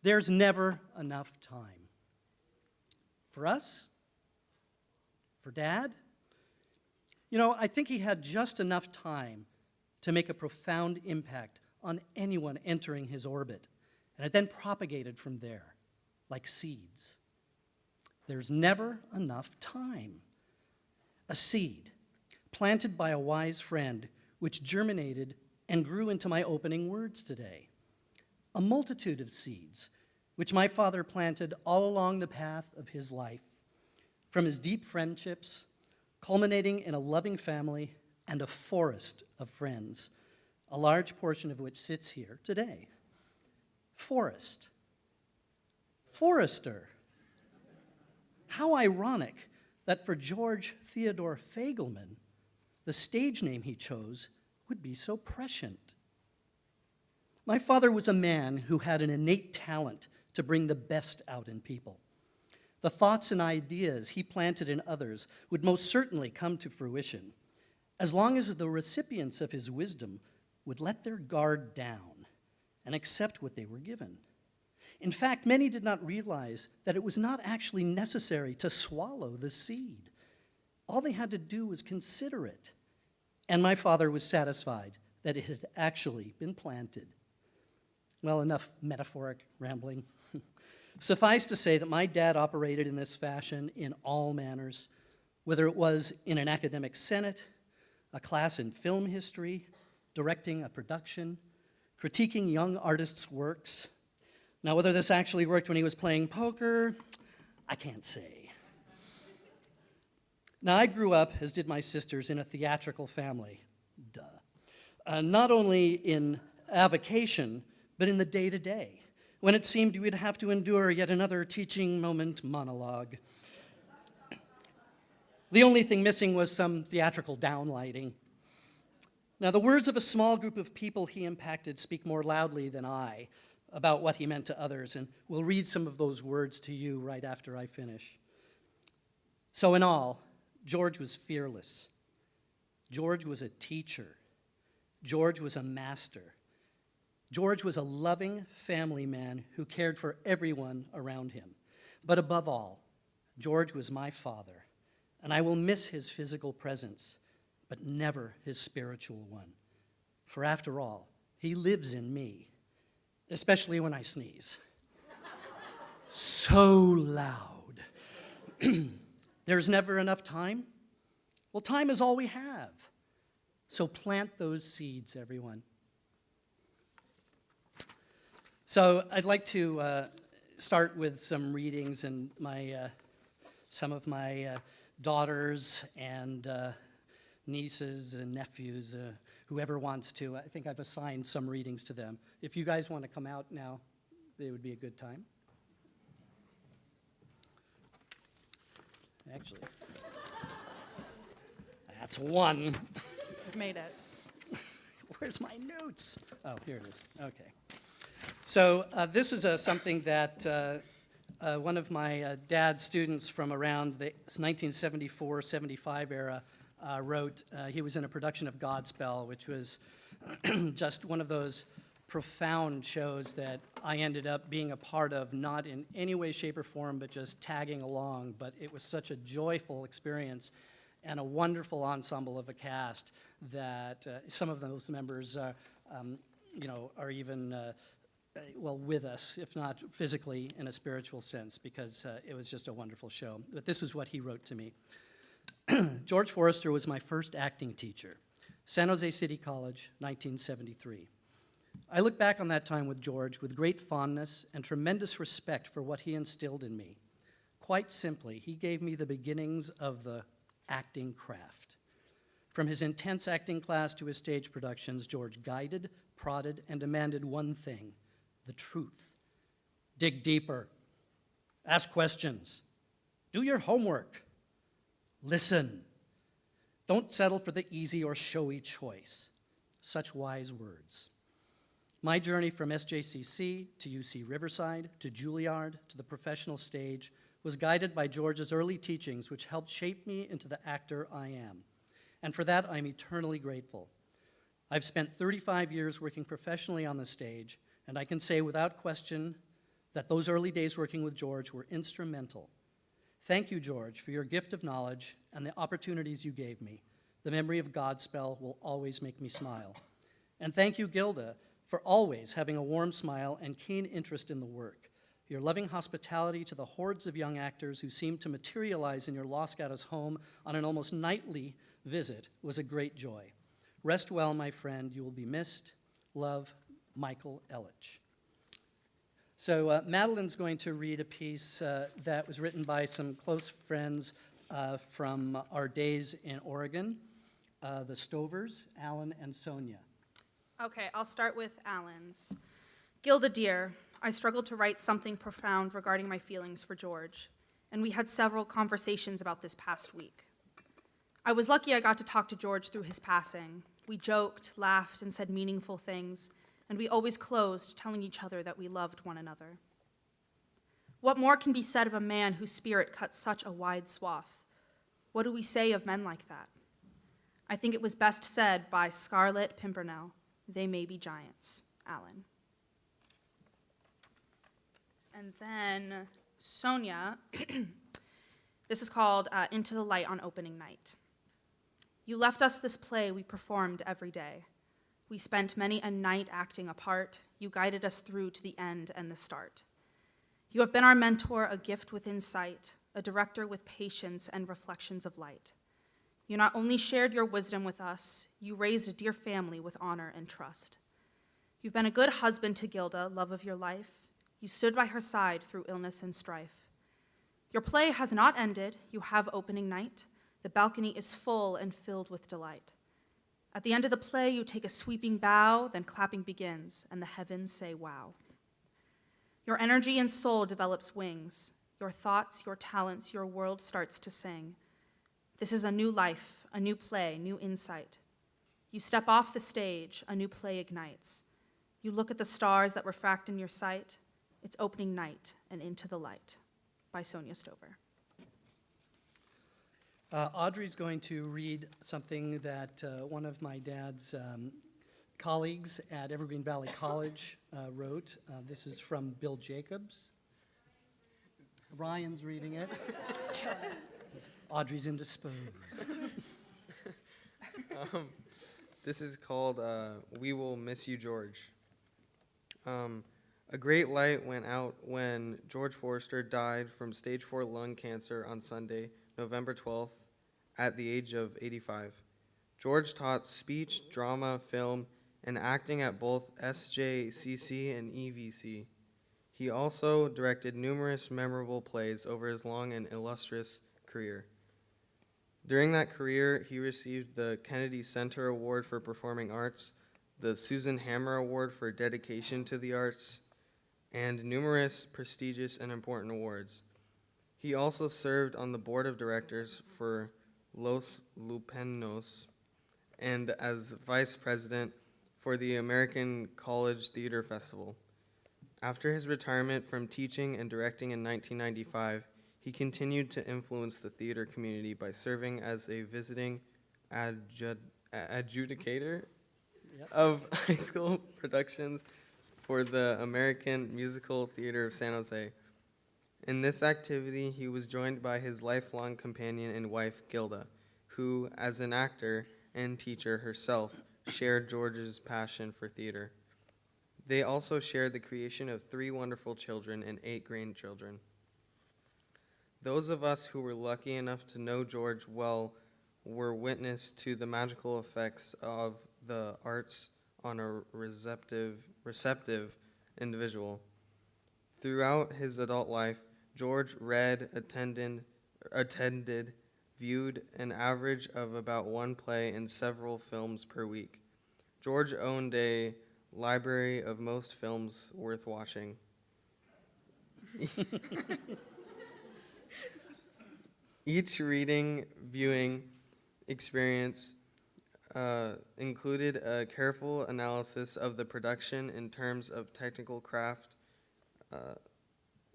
There's never enough time. For us? For Dad? I think he had just enough time to make a profound impact on anyone entering his orbit, and it then propagated from there, like seeds. There's never enough time. A seed planted by a wise friend, which germinated and grew into my opening words today. A multitude of seeds, which my father planted all along the path of his life, from his deep friendships, culminating in a loving family and a forest of friends, a large portion of which sits here today. Forrest. Forrester. How ironic that for George Theodore Feigelman, the stage name he chose would be so prescient. My father was a man who had an innate talent to bring the best out in people. The thoughts and ideas he planted in others would most certainly come to fruition, as long as the recipients of his wisdom would let their guard down and accept what they were given. In fact, many did not realize that it was not actually necessary to swallow the seed. All they had to do was consider it, and my father was satisfied that it had actually been planted. Well, enough metaphoric rambling. Suffice to say that my dad operated in this fashion in all manners, whether it was in an academic senate, a class in film history, directing a production, critiquing young artists' works. Now, whether this actually worked when he was playing poker, I can't say. Now, I grew up, as did my sisters, in a theatrical family. Duh. Not only in avocation, but in the day-to-day, when it seemed we'd have to endure yet another teaching moment monologue. The only thing missing was some theatrical downlighting. Now, the words of a small group of people he impacted speak more loudly than I about what he meant to others, and we'll read some of those words to you right after I finish. So in all, George was fearless. George was a teacher. George was a master. George was a loving family man who cared for everyone around him. But above all, George was my father, and I will miss his physical presence, but never his spiritual one. For after all, he lives in me, especially when I sneeze. So loud. There's never enough time? Well, time is all we have. So plant those seeds, everyone. So I'd like to start with some readings, and some of my daughters and nieces and nephews, whoever wants to. I think I've assigned some readings to them. If you guys want to come out now, it would be a good time. Actually, that's one. I've made it. Where's my notes? Oh, here it is. Okay. So this is something that one of my dad's students from around the 1974-75 era wrote. He was in a production of Godspell, which was just one of those profound shows that I ended up being a part of, not in any way, shape, or form, but just tagging along. But it was such a joyful experience and a wonderful ensemble of a cast that some of those members are even with us, if not physically, in a spiritual sense, because it was just a wonderful show. But this is what he wrote to me. George Forrester was my first acting teacher, San Jose City College, 1973. I look back on that time with George with great fondness and tremendous respect for what he instilled in me. Quite simply, he gave me the beginnings of the acting craft. From his intense acting class to his stage productions, George guided, prodded, and demanded one thing: the truth. Dig deeper. Ask questions. Do your homework. Listen. Don't settle for the easy or showy choice. Such wise words. My journey from SJCC to UC Riverside to Juilliard to the professional stage was guided by George's early teachings, which helped shape me into the actor I am. And for that, I'm eternally grateful. I've spent 35 years working professionally on the stage, and I can say without question that those early days working with George were instrumental. Thank you, George, for your gift of knowledge and the opportunities you gave me. The memory of Godspell will always make me smile. And thank you, Gilda, for always having a warm smile and keen interest in the work. Your loving hospitality to the hordes of young actors who seemed to materialize in your Los Gatos home on an almost nightly visit was a great joy. Rest well, my friend. You will be missed. Love, Michael Ellich. So Madeline's going to read a piece that was written by some close friends from our days in Oregon, the Stovers, Alan and Sonia. Okay, I'll start with Alan's. Gilda, dear, I struggled to write something profound regarding my feelings for George, and we had several conversations about this past week. I was lucky I got to talk to George through his passing. We joked, laughed, and said meaningful things, and we always closed telling each other that we loved one another. What more can be said of a man whose spirit cut such a wide swath? What do we say of men like that? I think it was best said by Scarlett Pimpernel, they may be giants. Alan. And then Sonia, this is called Into the Light on Opening Night. You left us this play we performed every day. We spent many a night acting a part. You guided us through to the end and the start. You have been our mentor, a gift with insight, a director with patience and reflections of light. You not only shared your wisdom with us, you raised a dear family with honor and trust. You've been a good husband to Gilda, love of your life. You stood by her side through illness and strife. Your play has not ended. You have opening night. The balcony is full and filled with delight. At the end of the play, you take a sweeping bow, then clapping begins, and the heavens say, wow. Your energy and soul develops wings. Your thoughts, your talents, your world starts to sing. This is a new life, a new play, new insight. You step off the stage, a new play ignites. You look at the stars that refract in your sight. It's opening night and into the light. By Sonia Stover. Audrey's going to read something that one of my dad's colleagues at Evergreen Valley College wrote. This is from Bill Jacobs. Ryan's reading it. Audrey's indisposed. This is called We Will Miss You, George. A great light went out when George Forrester died from stage 4 lung cancer on Sunday, November 12th, at the age of 85. George taught speech, drama, film, and acting at both SJCC and EVC. He also directed numerous memorable plays over his long and illustrious career. During that career, he received the Kennedy Center Award for Performing Arts, the Susan Hammer Award for Dedication to the Arts, and numerous prestigious and important awards. He also served on the board of directors for Los Lupenos and as vice president for the American College Theater Festival. After his retirement from teaching and directing in 1995, he continued to influence the theater community by serving as a visiting adjudicator of high school productions for the American Musical Theater of San Jose. In this activity, he was joined by his lifelong companion and wife, Gilda, who, as an actor and teacher herself, shared George's passion for theater. They also shared the creation of 3 wonderful children and 8 grandchildren. Those of us who were lucky enough to know George well were witness to the magical effects of the arts on a receptive individual. Throughout his adult life, George read, attended, viewed an average of about 1 play and several films per week. George owned a library of most films worth watching. Each reading, viewing experience included a careful analysis of the production in terms of technical craft,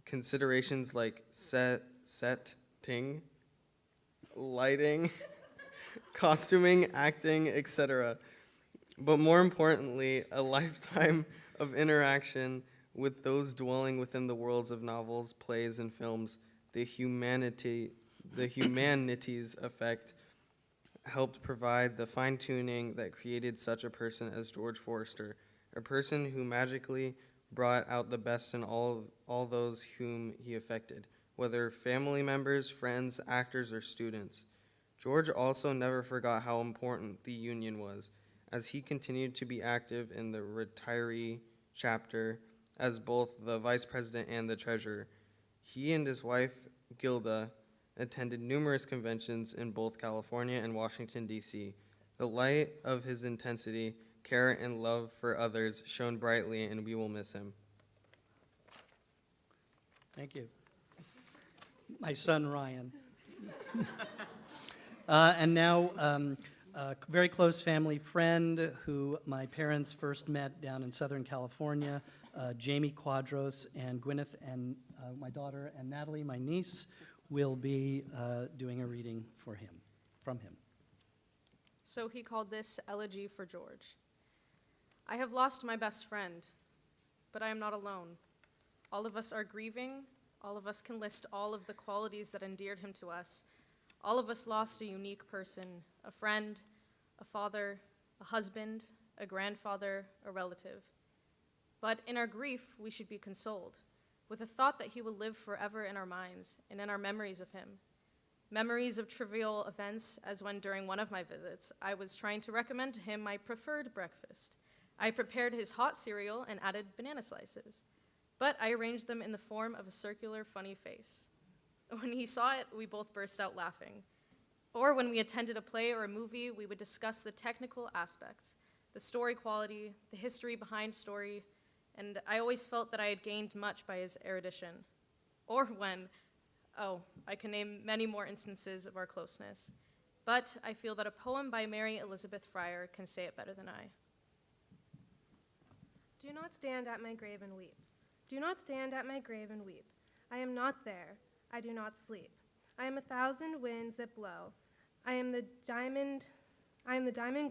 considerations like setting, lighting, costuming, acting, etc. But more importantly, a lifetime of interaction with those dwelling within the worlds of novels, plays, and films, the humanities effect helped provide the fine-tuning that created such a person as George Forrester, a person who magically brought out the best in all those whom he affected, whether family members, friends, actors, or students. George also never forgot how important the Union was, as he continued to be active in the retiree chapter as both the vice president and the treasurer. He and his wife, Gilda, attended numerous conventions in both California and Washington, D.C. The light of his intensity, care, and love for others shone brightly, and we will miss him. Thank you. My son, Ryan. And now, a very close family friend who my parents first met down in Southern California, Jamie Quadros, and Gwyneth, and my daughter, and Natalie, my niece, will be doing a reading from him. So he called this Elegy for George. I have lost my best friend, but I am not alone. All of us are grieving. All of us can list all of the qualities that endeared him to us. All of us lost a unique person, a friend, a father, a husband, a grandfather, a relative. But in our grief, we should be consoled with the thought that he will live forever in our minds and in our memories of him. Memories of trivial events, as when during one of my visits, I was trying to recommend to him my preferred breakfast. I prepared his hot cereal and added banana slices, but I arranged them in the form of a circular, funny face. When he saw it, we both burst out laughing. Or when we attended a play or a movie, we would discuss the technical aspects, the story quality, the history behind story, and I always felt that I had gained much by his erudition. Or when, I can name many more instances of our closeness, but I feel that a poem by Mary Elizabeth Fryer can say it better than I. Do not stand at my grave and weep. Do not stand at my grave and weep. I am not there. I do not sleep. I am 1,000 winds that blow. I am the diamond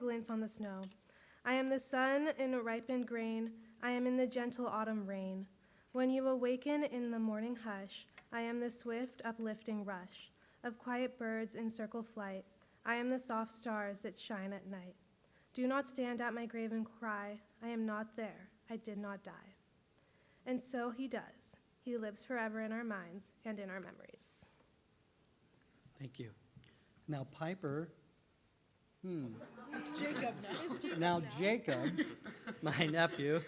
glints on the snow. I am the sun in a ripened grain. I am in the gentle autumn rain. When you awaken in the morning hush, I am the swift uplifting rush of quiet birds in circle flight. I am the soft stars that shine at night. Do not stand at my grave and cry, I am not there, I did not die. And so he does. He lives forever in our minds and in our memories. Thank you. Now, Piper. It's Jacob now. Now, Jacob, my nephew,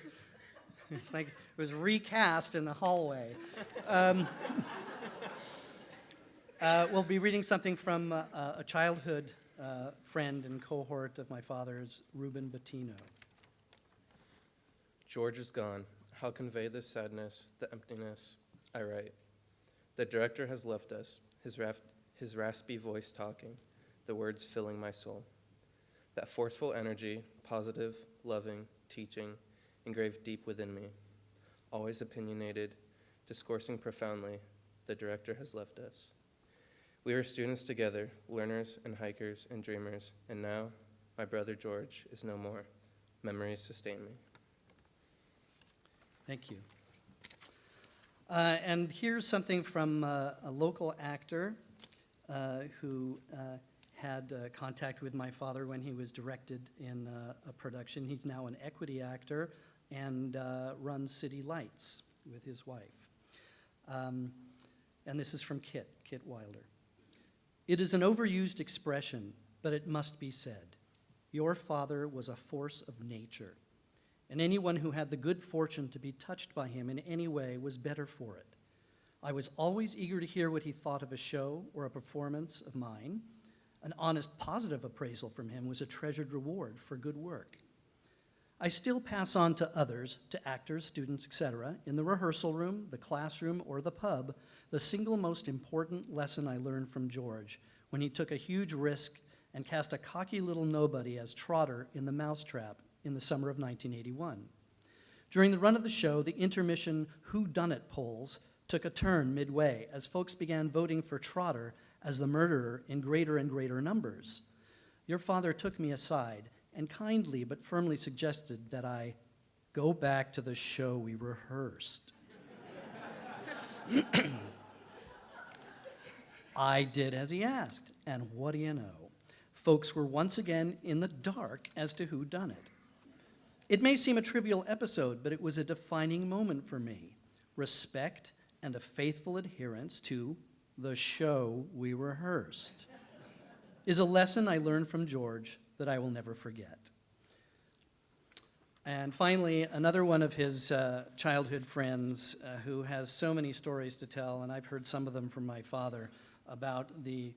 it's like it was recast in the hallway. We'll be reading something from a childhood friend and cohort of my father's, Ruben Bettino. George is gone. How convey the sadness, the emptiness? I write. The director has left us, his raspy voice talking, the words filling my soul. That forceful energy, positive, loving, teaching, engraved deep within me. Always opinionated, discoursing profoundly, the director has left us. We were students together, learners and hikers and dreamers, and now my brother George is no more. Memories sustain me. Thank you. And here's something from a local actor who had contact with my father when he was directed in a production. He's now an equity actor and runs City Lights with his wife. And this is from Kit Wilder. It is an overused expression, but it must be said. Your father was a force of nature, and anyone who had the good fortune to be touched by him in any way was better for it. I was always eager to hear what he thought of a show or a performance of mine. An honest, positive appraisal from him was a treasured reward for good work. I still pass on to others, to actors, students, etc., in the rehearsal room, the classroom, or the pub, the single most important lesson I learned from George when he took a huge risk and cast a cocky little nobody as Trotter in The Mousetrap in the summer of 1981. During the run of the show, the intermission whodunit polls took a turn midway as folks began voting for Trotter as the murderer in greater and greater numbers. Your father took me aside and kindly but firmly suggested that I Go back to the show we rehearsed. I did as he asked, and what do you know? Folks were once again in the dark as to who done it. It may seem a trivial episode, but it was a defining moment for me. Respect and a faithful adherence to the show we rehearsed is a lesson I learned from George that I will never forget. And finally, another one of his childhood friends who has so many stories to tell, and I've heard some of them from my father, about the,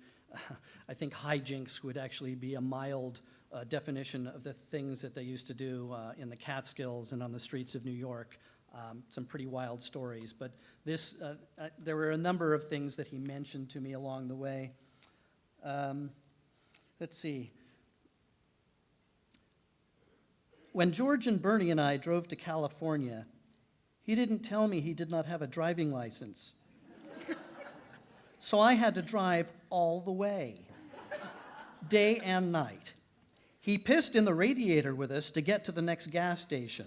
I think hijinks would actually be a mild definition of the things that they used to do in the Catskills and on the streets of New York. Some pretty wild stories, but this, there were a number of things that he mentioned to me along the way. Let's see. When George and Bernie and I drove to California, he didn't tell me he did not have a driving license. So I had to drive all the way, day and night. He pissed in the radiator with us to get to the next gas station.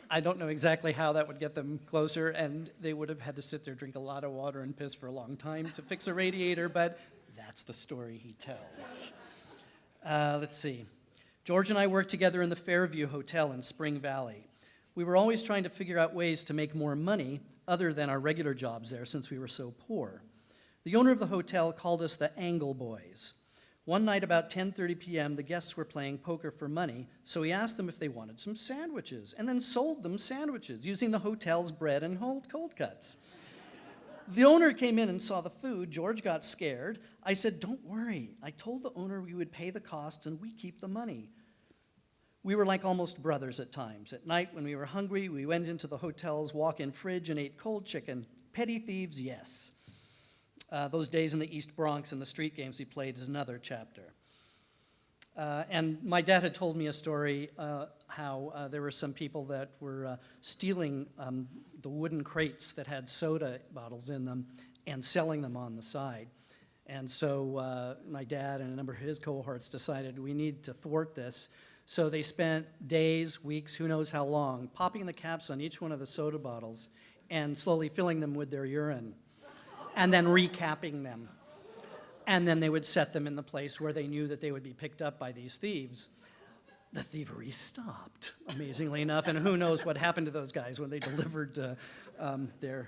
I don't know exactly how that would get them closer, and they would have had to sit there, drink a lot of water, and piss for a long time to fix a radiator, but that's the story he tells. Let's see. George and I worked together in the Fairview Hotel in Spring Valley. We were always trying to figure out ways to make more money other than our regular jobs there since we were so poor. The owner of the hotel called us the Angle Boys. One night about 10:30 p.m., the guests were playing poker for money, so he asked them if they wanted some sandwiches, and then sold them sandwiches using the hotel's bread and cold cuts. The owner came in and saw the food. George got scared. I said, "Don't worry. I told the owner we would pay the costs and we keep the money." We were like almost brothers at times. At night, when we were hungry, we went into the hotel's walk-in fridge and ate cold chicken. Petty thieves, yes. Those days in the East Bronx and the street games we played is another chapter. And my dad had told me a story how there were some people that were stealing the wooden crates that had soda bottles in them and selling them on the side. And so my dad and a number of his cohorts decided we need to thwart this. So they spent days, weeks, who knows how long, popping the caps on each one of the soda bottles and slowly filling them with their urine, and then recapping them. And then they would set them in the place where they knew that they would be picked up by these thieves. The thievery stopped, amazingly enough, and who knows what happened to those guys when they delivered their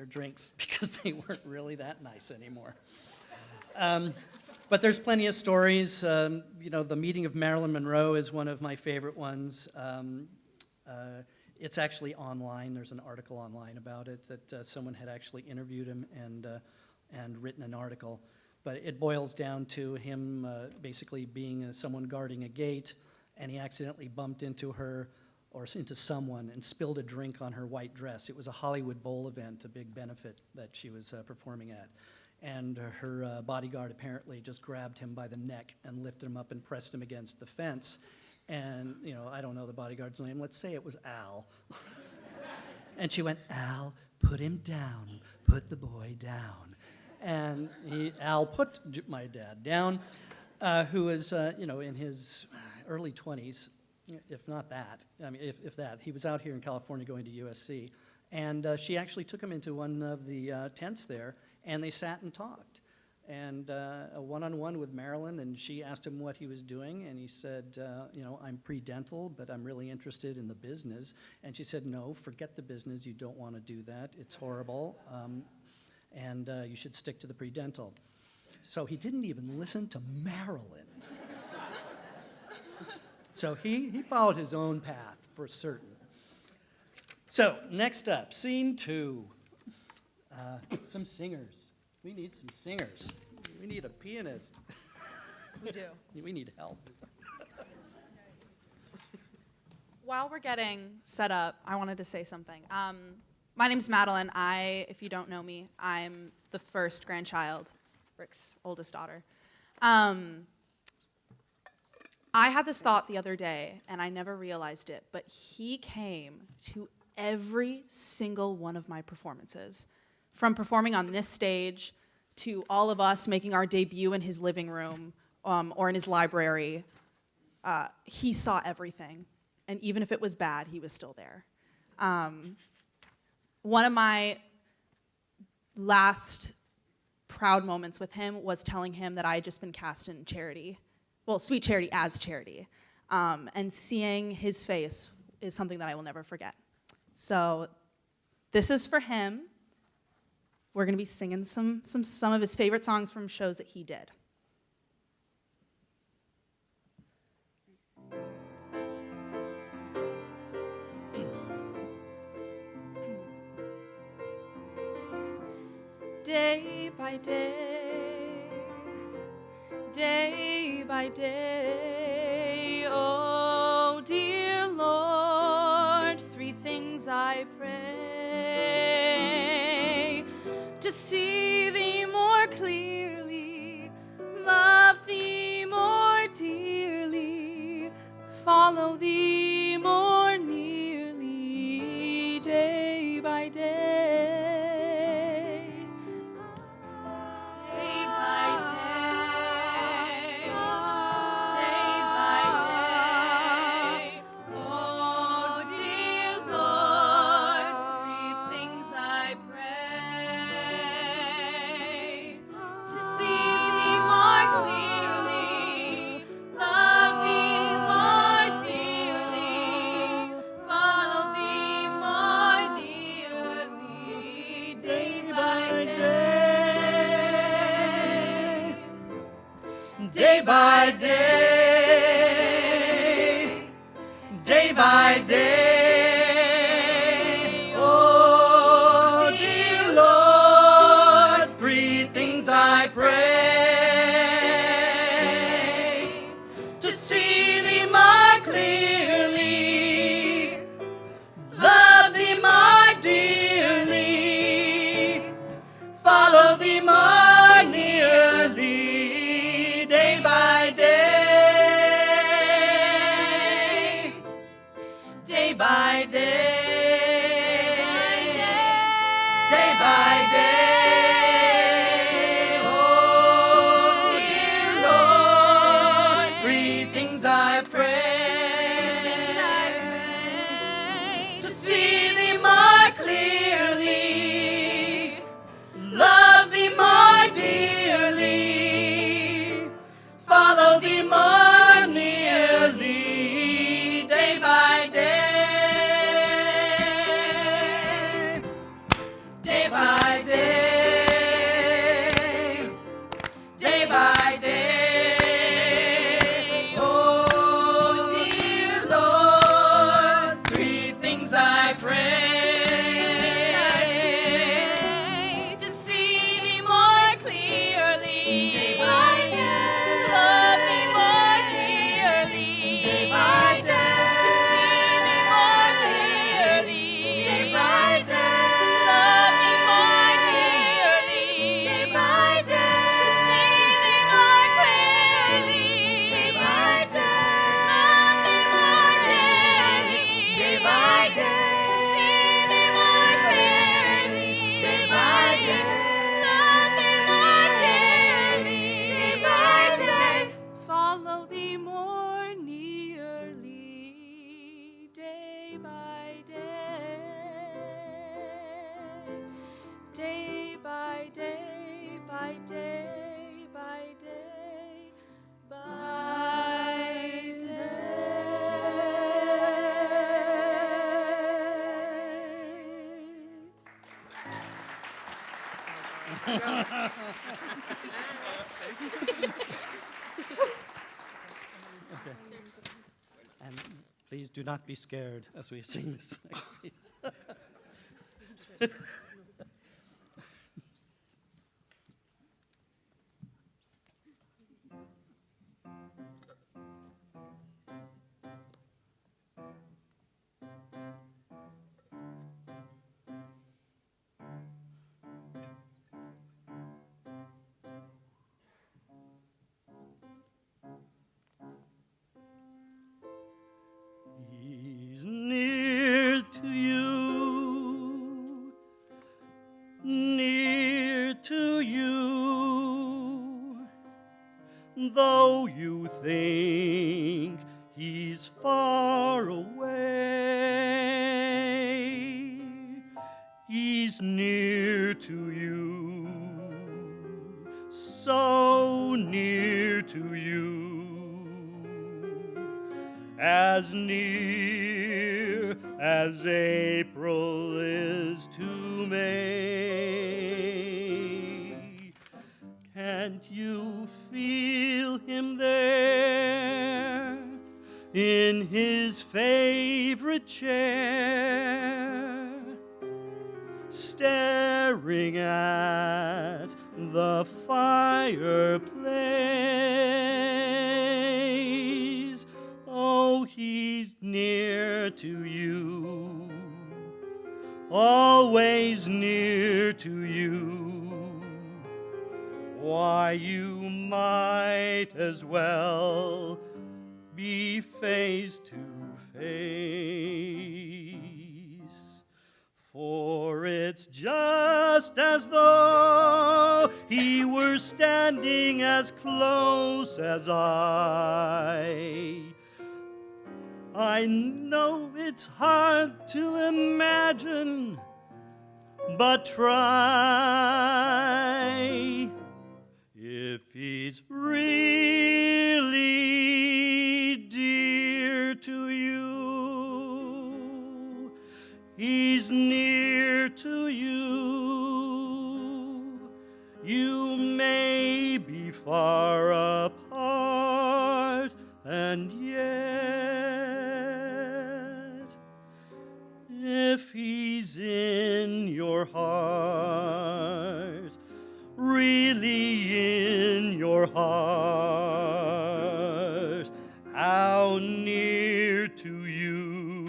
drinks, because they weren't really that nice anymore. But there's plenty of stories. The meeting of Marilyn Monroe is one of my favorite ones. It's actually online. There's an article online about it that someone had actually interviewed him and written an article. But it boils down to him basically being someone guarding a gate, and he accidentally bumped into her or into someone and spilled a drink on her white dress. It was a Hollywood Bowl event, a big benefit that she was performing at. And her bodyguard apparently just grabbed him by the neck and lifted him up and pressed him against the fence. And, I don't know the bodyguard's name. Let's say it was Al. And she went, "Al, put him down. Put the boy down." And Al put my dad down, who was, in his early 20s, if not that. I mean, if that. He was out here in California going to USC. And she actually took him into one of the tents there, and they sat and talked. And a one-on-one with Marilyn, and she asked him what he was doing, and he said, "I'm pre-dental, but I'm really interested in the business." And she said, "No, forget the business. You don't want to do that. It's horrible, and you should stick to the pre-dental." So he didn't even listen to Marilyn. So he followed his own path for certain. So next up, scene 2. Some singers. We need some singers. We need a pianist. We do. We need help. While we're getting set up, I wanted to say something. My name's Madeline. If you don't know me, I'm the first grandchild, Rick's oldest daughter. I had this thought the other day, and I never realized it, but he came to every single one of my performances, from performing on this stage to all of us making our debut in his living room or in his library. he saw everything. And even if it was bad, he was still there. One of my last proud moments with him was telling him that I had just been cast in Charity, well, Sweet Charity as Charity. And seeing his face is something that I will never forget. So this is for him. We're going to be singing some of his favorite songs from shows that he did. Day by day, oh dear Lord, three things I pray: to see thee more clearly, love thee more dearly, follow thee more nearly, day by day. Day by day, day by day, oh dear Lord, three things I pray: to see thee more clearly, love thee more dearly, follow thee more nearly, day by day. Day by day, day by day, oh dear Lord, three things I pray: to see thee more clearly, love thee more dearly, follow thee more nearly, day by day, day by day, day by day, oh dear Lord, three things I pray: to see thee more clearly, love thee more dearly, follow thee more nearly, day by day, day by day, day by day, oh dear Lord, three things I pray: to see thee more clearly, day by day, love thee more dearly, day by day, to see thee more clearly, day by day, love thee more dearly, day by day, to see thee more clearly, day by day, love thee more dearly, day by day, to see thee more clearly, day by day, love thee more dearly, day by day, follow thee more nearly, day by day, day by day, by day, by day, by And please do not be scared as we sing this next piece. He's near to you, near to you, though you think he's far away. He's near to you, so near to you, as near as April is to May. Can't you feel him there in his favorite chair, staring at the fireplace? Oh, he's near to you, always near to you. Why, you might as well be face to face, for it's just as though he were standing as close as I. I know it's hard to imagine, but try. If he's really dear to you, he's near to you. You may be far apart, and yet, if he's in your heart, really in your heart, how near to you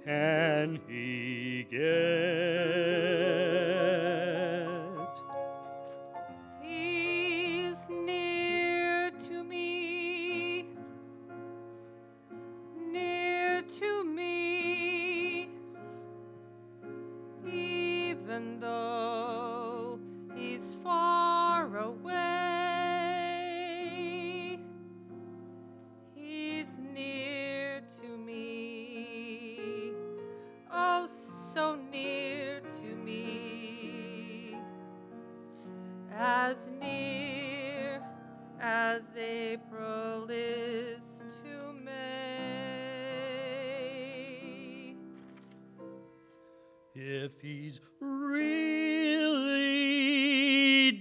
can he get? He's near to me, even though he's far away. He's near to me, oh, so near to me, as near as April is to May. If he's really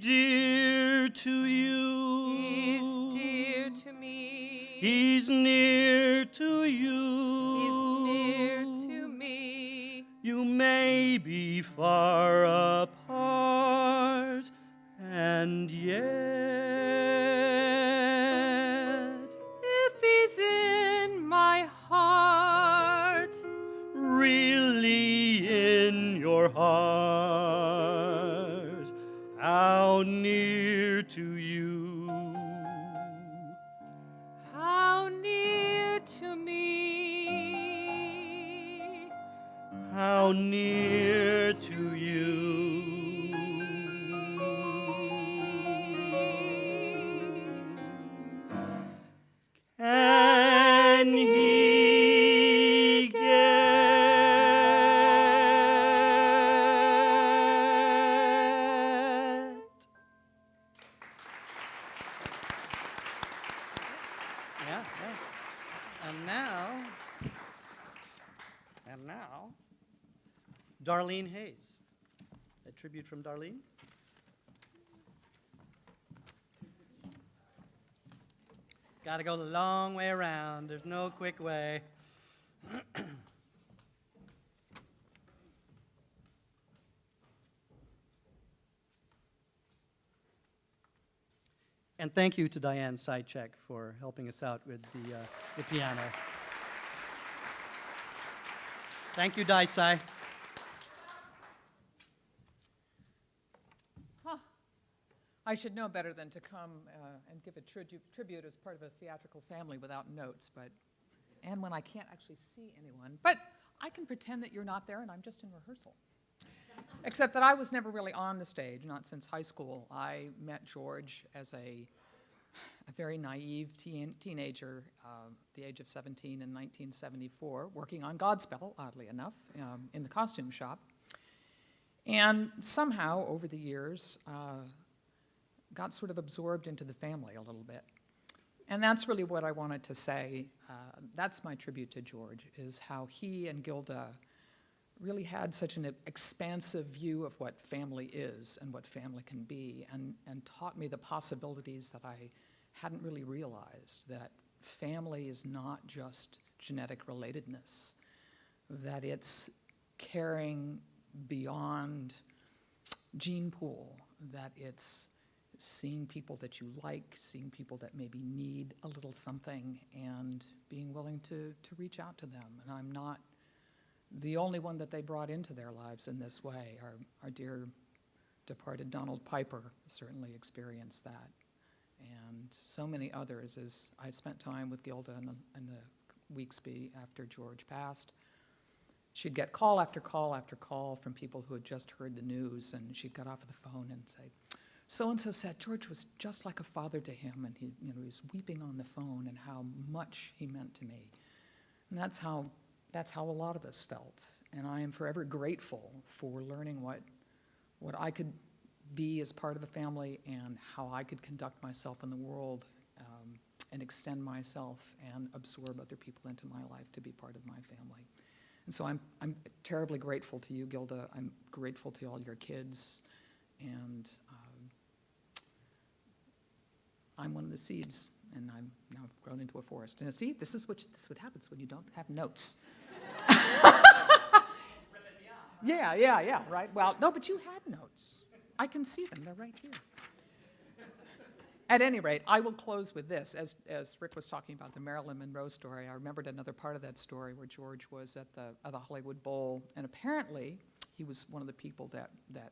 dear to you, He's dear to me. he's near to you. He's near to me. You may be far apart, and yet, If he's in my heart, really in your heart, how near to you, how near to me. how near to you. Can he get? Yeah. And now, Darlene Hayes. A tribute from Darlene. Got to go the long way around. There's no quick way. And thank you to Diane Sychek for helping us out with the piano. Thank you, Dai Sai. I should know better than to come and give a tribute as part of a theatrical family without notes, and when I can't actually see anyone. But I can pretend that you're not there and I'm just in rehearsal. Except that I was never really on the stage, not since high school. I met George as a a very naive teenager, the age of 17 in 1974, working on Godspell, oddly enough, in the costume shop. And somehow, over the years, got sort of absorbed into the family a little bit. And that's really what I wanted to say. That's my tribute to George, is how he and Gilda really had such an expansive view of what family is and what family can be, and taught me the possibilities that I hadn't really realized, that family is not just genetic relatedness, that it's caring beyond gene pool, that it's seeing people that you like, seeing people that maybe need a little something, and being willing to reach out to them. And I'm not the only one that they brought into their lives in this way. Our dear departed Donald Piper certainly experienced that, and so many others. As I spent time with Gilda in the weeks after George passed, she'd get call after call after call from people who had just heard the news, and she'd get off the phone and say, so-and-so said George was just like a father to him, and he was weeping on the phone, and how much he meant to me. And that's how a lot of us felt. And I am forever grateful for learning what I could be as part of a family, and how I could conduct myself in the world, and extend myself and absorb other people into my life to be part of my family. And so I'm terribly grateful to you, Gilda. I'm grateful to all your kids, and I'm one of the seeds, and I'm now grown into a forest. And see, this is what happens when you don't have notes. Yeah, right. Well, no, but you had notes. I can see them. They're right here. At any rate, I will close with this. As Rick was talking about the Marilyn Monroe story, I remembered another part of that story where George was at the Hollywood Bowl, and apparently he was one of the people that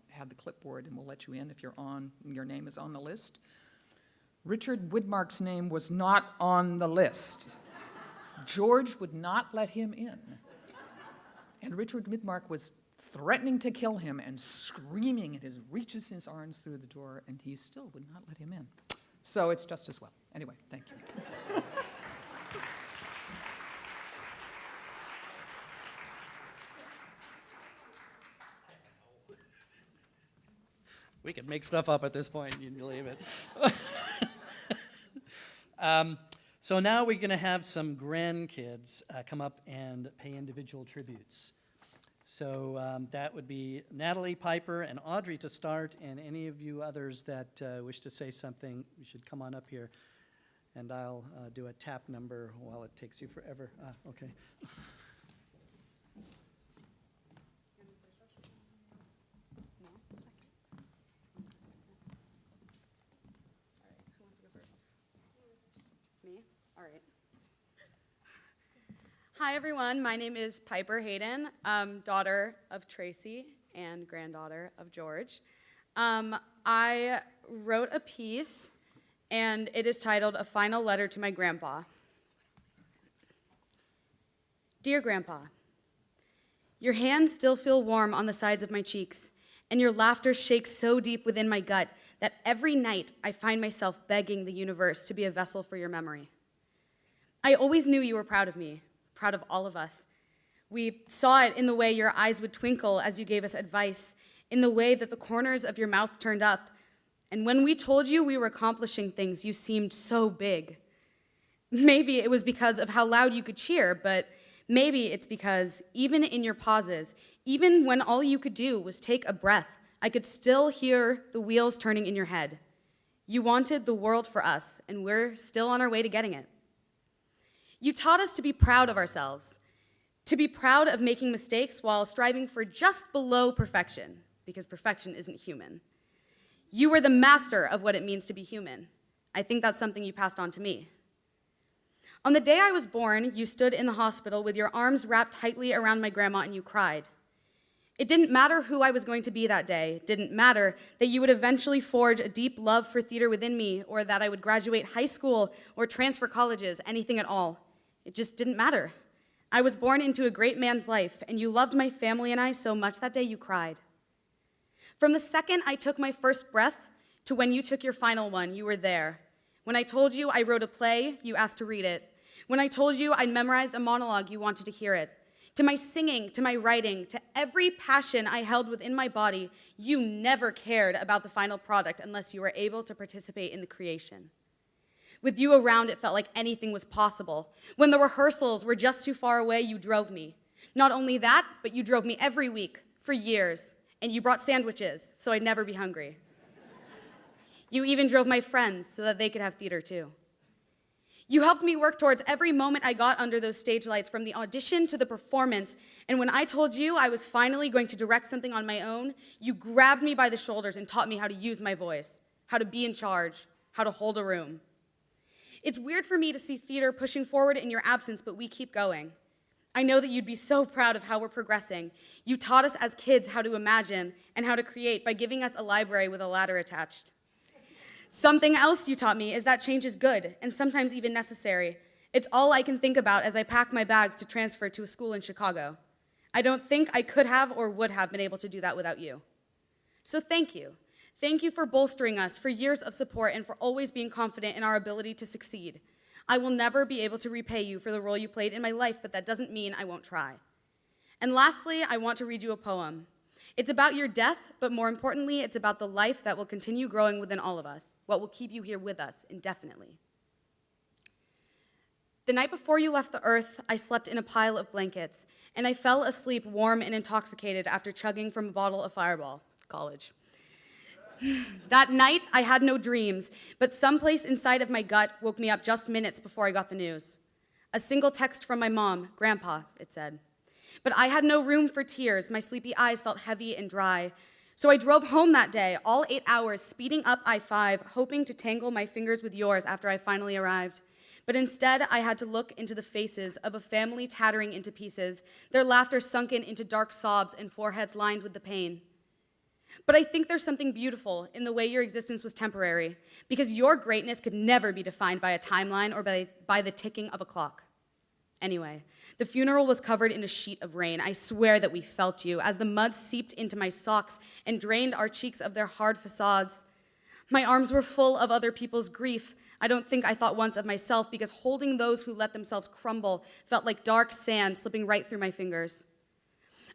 had the clipboard and will let you in if your name is on the list. Richard Widmark's name was not on the list. George would not let him in. And Richard Widmark was threatening to kill him and screaming and reaches his arms through the door, and he still would not let him in. So it's just as well. Anyway, thank you. We can make stuff up at this point, you believe it. So now we're going to have some grandkids come up and pay individual tributes. So that would be Natalie, Piper, and Audrey to start, and any of you others that wish to say something, you should come on up here, and I'll do a tap number while it takes you forever. Okay. Me? All right. Hi, everyone. My name is Piper Hayden, daughter of Tracy and granddaughter of George. I wrote a piece, and it is titled A Final Letter to My Grandpa. Dear Grandpa, your hands still feel warm on the sides of my cheeks, and your laughter shakes so deep within my gut that every night I find myself begging the universe to be a vessel for your memory. I always knew you were proud of me, proud of all of us. We saw it in the way your eyes would twinkle as you gave us advice, in the way that the corners of your mouth turned up. And when we told you we were accomplishing things, you seemed so big. Maybe it was because of how loud you could cheer, but maybe it's because even in your pauses, even when all you could do was take a breath, I could still hear the wheels turning in your head. You wanted the world for us, and we're still on our way to getting it. You taught us to be proud of ourselves, to be proud of making mistakes while striving for just below perfection, because perfection isn't human. You were the master of what it means to be human. I think that's something you passed on to me. On the day I was born, you stood in the hospital with your arms wrapped tightly around my grandma and you cried. It didn't matter who I was going to be that day. It didn't matter that you would eventually forge a deep love for theater within me, or that I would graduate high school or transfer colleges, anything at all. It just didn't matter. I was born into a great man's life, and you loved my family and I so much that day you cried. From the second I took my first breath to when you took your final one, you were there. When I told you I wrote a play, you asked to read it. When I told you I'd memorized a monologue, you wanted to hear it. To my singing, to my writing, to every passion I held within my body, you never cared about the final product unless you were able to participate in the creation. With you around, it felt like anything was possible. When the rehearsals were just too far away, you drove me. Not only that, but you drove me every week for years, and you brought sandwiches so I'd never be hungry. You even drove my friends so that they could have theater too. You helped me work towards every moment I got under those stage lights, from the audition to the performance. And when I told you I was finally going to direct something on my own, you grabbed me by the shoulders and taught me how to use my voice, how to be in charge, how to hold a room. It's weird for me to see theater pushing forward in your absence, but we keep going. I know that you'd be so proud of how we're progressing. You taught us as kids how to imagine and how to create by giving us a library with a ladder attached. Something else you taught me is that change is good and sometimes even necessary. It's all I can think about as I pack my bags to transfer to a school in Chicago. I don't think I could have or would have been able to do that without you. So thank you. Thank you for bolstering us, for years of support, and for always being confident in our ability to succeed. I will never be able to repay you for the role you played in my life, but that doesn't mean I won't try. And lastly, I want to read you a poem. It's about your death, but more importantly, it's about the life that will continue growing within all of us, what will keep you here with us indefinitely. The night before you left the earth, I slept in a pile of blankets, and I fell asleep warm and intoxicated after chugging from a bottle of Fireball, college. That night, I had no dreams, but someplace inside of my gut woke me up just minutes before I got the news. A single text from my mom, Grandpa, it said. But I had no room for tears. My sleepy eyes felt heavy and dry. So I drove home that day, all 8 hours, speeding up I-5, hoping to tangle my fingers with yours after I finally arrived. But instead, I had to look into the faces of a family tattering into pieces, their laughter sunken into dark sobs and foreheads lined with the pain. But I think there's something beautiful in the way your existence was temporary, because your greatness could never be defined by a timeline or by the ticking of a clock. Anyway, the funeral was covered in a sheet of rain. I swear that we felt you as the mud seeped into my socks and drained our cheeks of their hard facades. My arms were full of other people's grief. I don't think I thought once of myself, because holding those who let themselves crumble felt like dark sand slipping right through my fingers.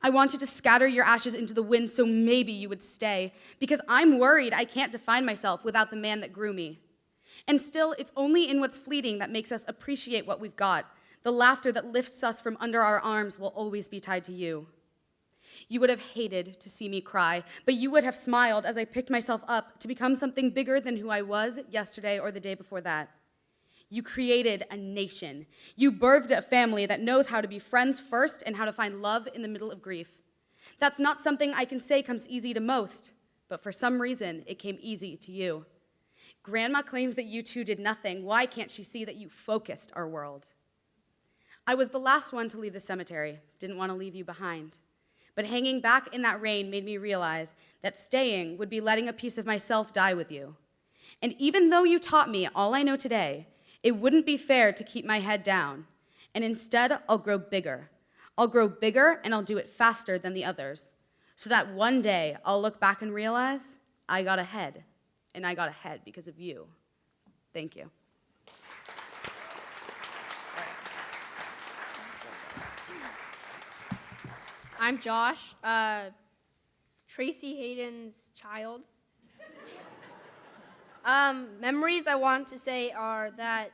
I wanted to scatter your ashes into the wind so maybe you would stay, because I'm worried I can't define myself without the man that grew me. And still, it's only in what's fleeting that makes us appreciate what we've got. The laughter that lifts us from under our arms will always be tied to you. You would have hated to see me cry, but you would have smiled as I picked myself up to become something bigger than who I was yesterday or the day before that. You created a nation. You birthed a family that knows how to be friends first and how to find love in the middle of grief. That's not something I can say comes easy to most, but for some reason, it came easy to you. Grandma claims that you two did nothing. Why can't she see that you focused our world? I was the last one to leave the cemetery, didn't want to leave you behind. But hanging back in that rain made me realize that staying would be letting a piece of myself die with you. And even though you taught me all I know today, it wouldn't be fair to keep my head down. And instead, I'll grow bigger. I'll grow bigger and I'll do it faster than the others, so that one day I'll look back and realize I got ahead, and I got ahead because of you. Thank you. I'm Josh, Tracy Hayden's child. Memories I want to say are that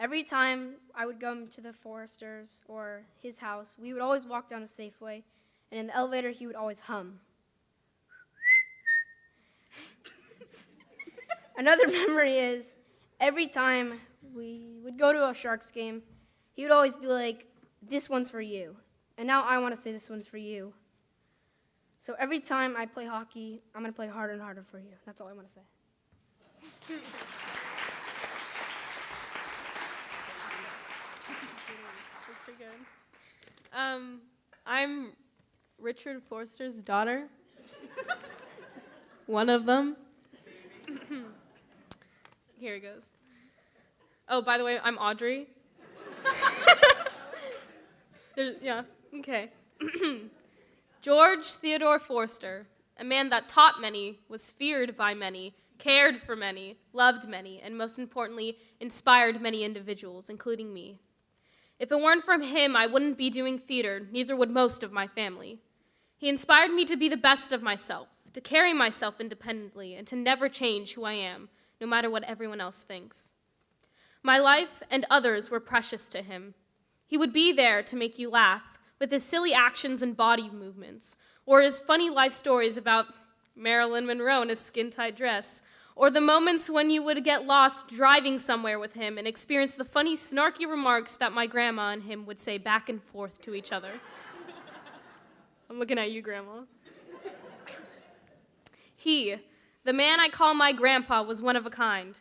every time I would go to the Forresters or his house, we would always walk down a Safeway, and in the elevator, he would always hum. Another memory is every time we would go to a Sharks game, he would always be like, "This one's for you." And now I want to say this one's for you. So every time I play hockey, I'm going to play harder and harder for you. That's all I want to say. That's pretty good. I'm Richard Forrester's daughter. One of them. Here it goes. Oh, by the way, I'm Audrey. Yeah, okay. George Theodore Forrester, a man that taught many, was feared by many, cared for many, loved many, and most importantly, inspired many individuals, including me. If it weren't for him, I wouldn't be doing theater, neither would most of my family. He inspired me to be the best of myself, to carry myself independently, and to never change who I am, no matter what everyone else thinks. My life and others were precious to him. He would be there to make you laugh with his silly actions and body movements, or his funny life stories about Marilyn Monroe in a skin-tight dress, or the moments when you would get lost driving somewhere with him and experience the funny, snarky remarks that my grandma and him would say back and forth to each other. I'm looking at you, Grandma. He, the man I call my grandpa, was one of a kind.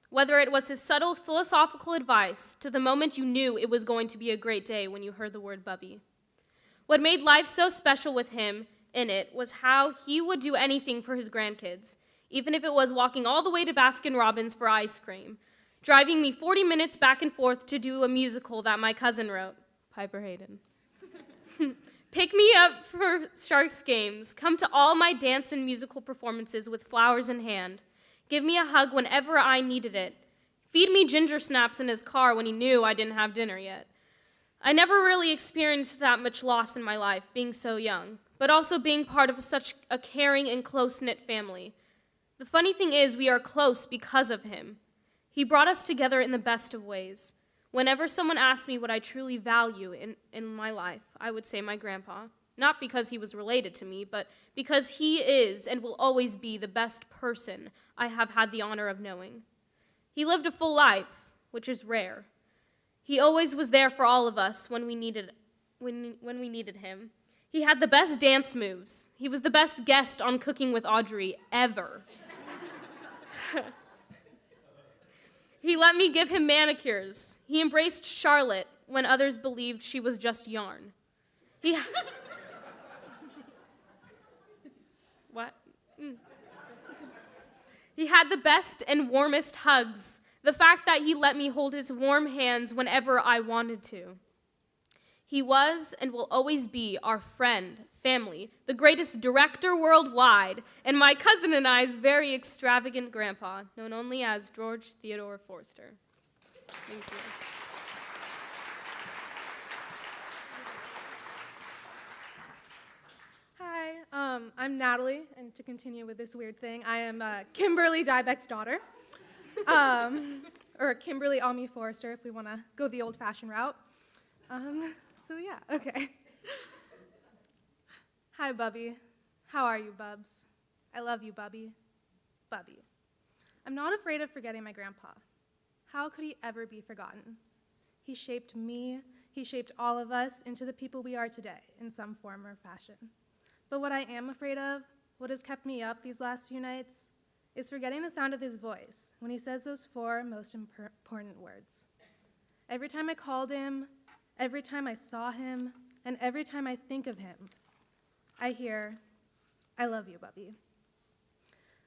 Whether it was his subtle philosophical advice to the moment you knew it was going to be a great day when you heard the word Bubby. What made life so special with him in it was how he would do anything for his grandkids, even if it was walking all the way to Baskin-Robbins for ice cream, driving me 40 minutes back and forth to do a musical that my cousin wrote, Piper Hayden. Pick me up for Sharks games, come to all my dance and musical performances with flowers in hand, give me a hug whenever I needed it, feed me ginger snaps in his car when he knew I didn't have dinner yet. I never really experienced that much loss in my life, being so young, but also being part of such a caring and close-knit family. The funny thing is, we are close because of him. He brought us together in the best of ways. Whenever someone asked me what I truly value in my life, I would say my grandpa. Not because he was related to me, but because he is and will always be the best person I have had the honor of knowing. He lived a full life, which is rare. He always was there for all of us when we needed him. He had the best dance moves. He was the best guest on Cooking with Audrey ever. He let me give him manicures. He embraced Charlotte when others believed she was just yarn. What? He had the best and warmest hugs. The fact that he let me hold his warm hands whenever I wanted to. He was and will always be our friend, family, the greatest director worldwide, and my cousin and I's very extravagant grandpa, known only as George Theodore Forrester. Thank you. Hi, I'm Natalie, and to continue with this weird thing, I am Kimberly Dybeck's daughter, or Kimberly Almy Forrester, if we want to go the old-fashioned route. So yeah, okay. Hi, Bubby. How are you, Bubs? I love you, Bubby. Bubby. I'm not afraid of forgetting my grandpa. How could he ever be forgotten? He shaped me, he shaped all of us into the people we are today in some form or fashion. But what I am afraid of, what has kept me up these last few nights, is forgetting the sound of his voice when he says those four most important words. Every time I called him, every time I saw him, and every time I think of him, I hear, I love you, Bubby.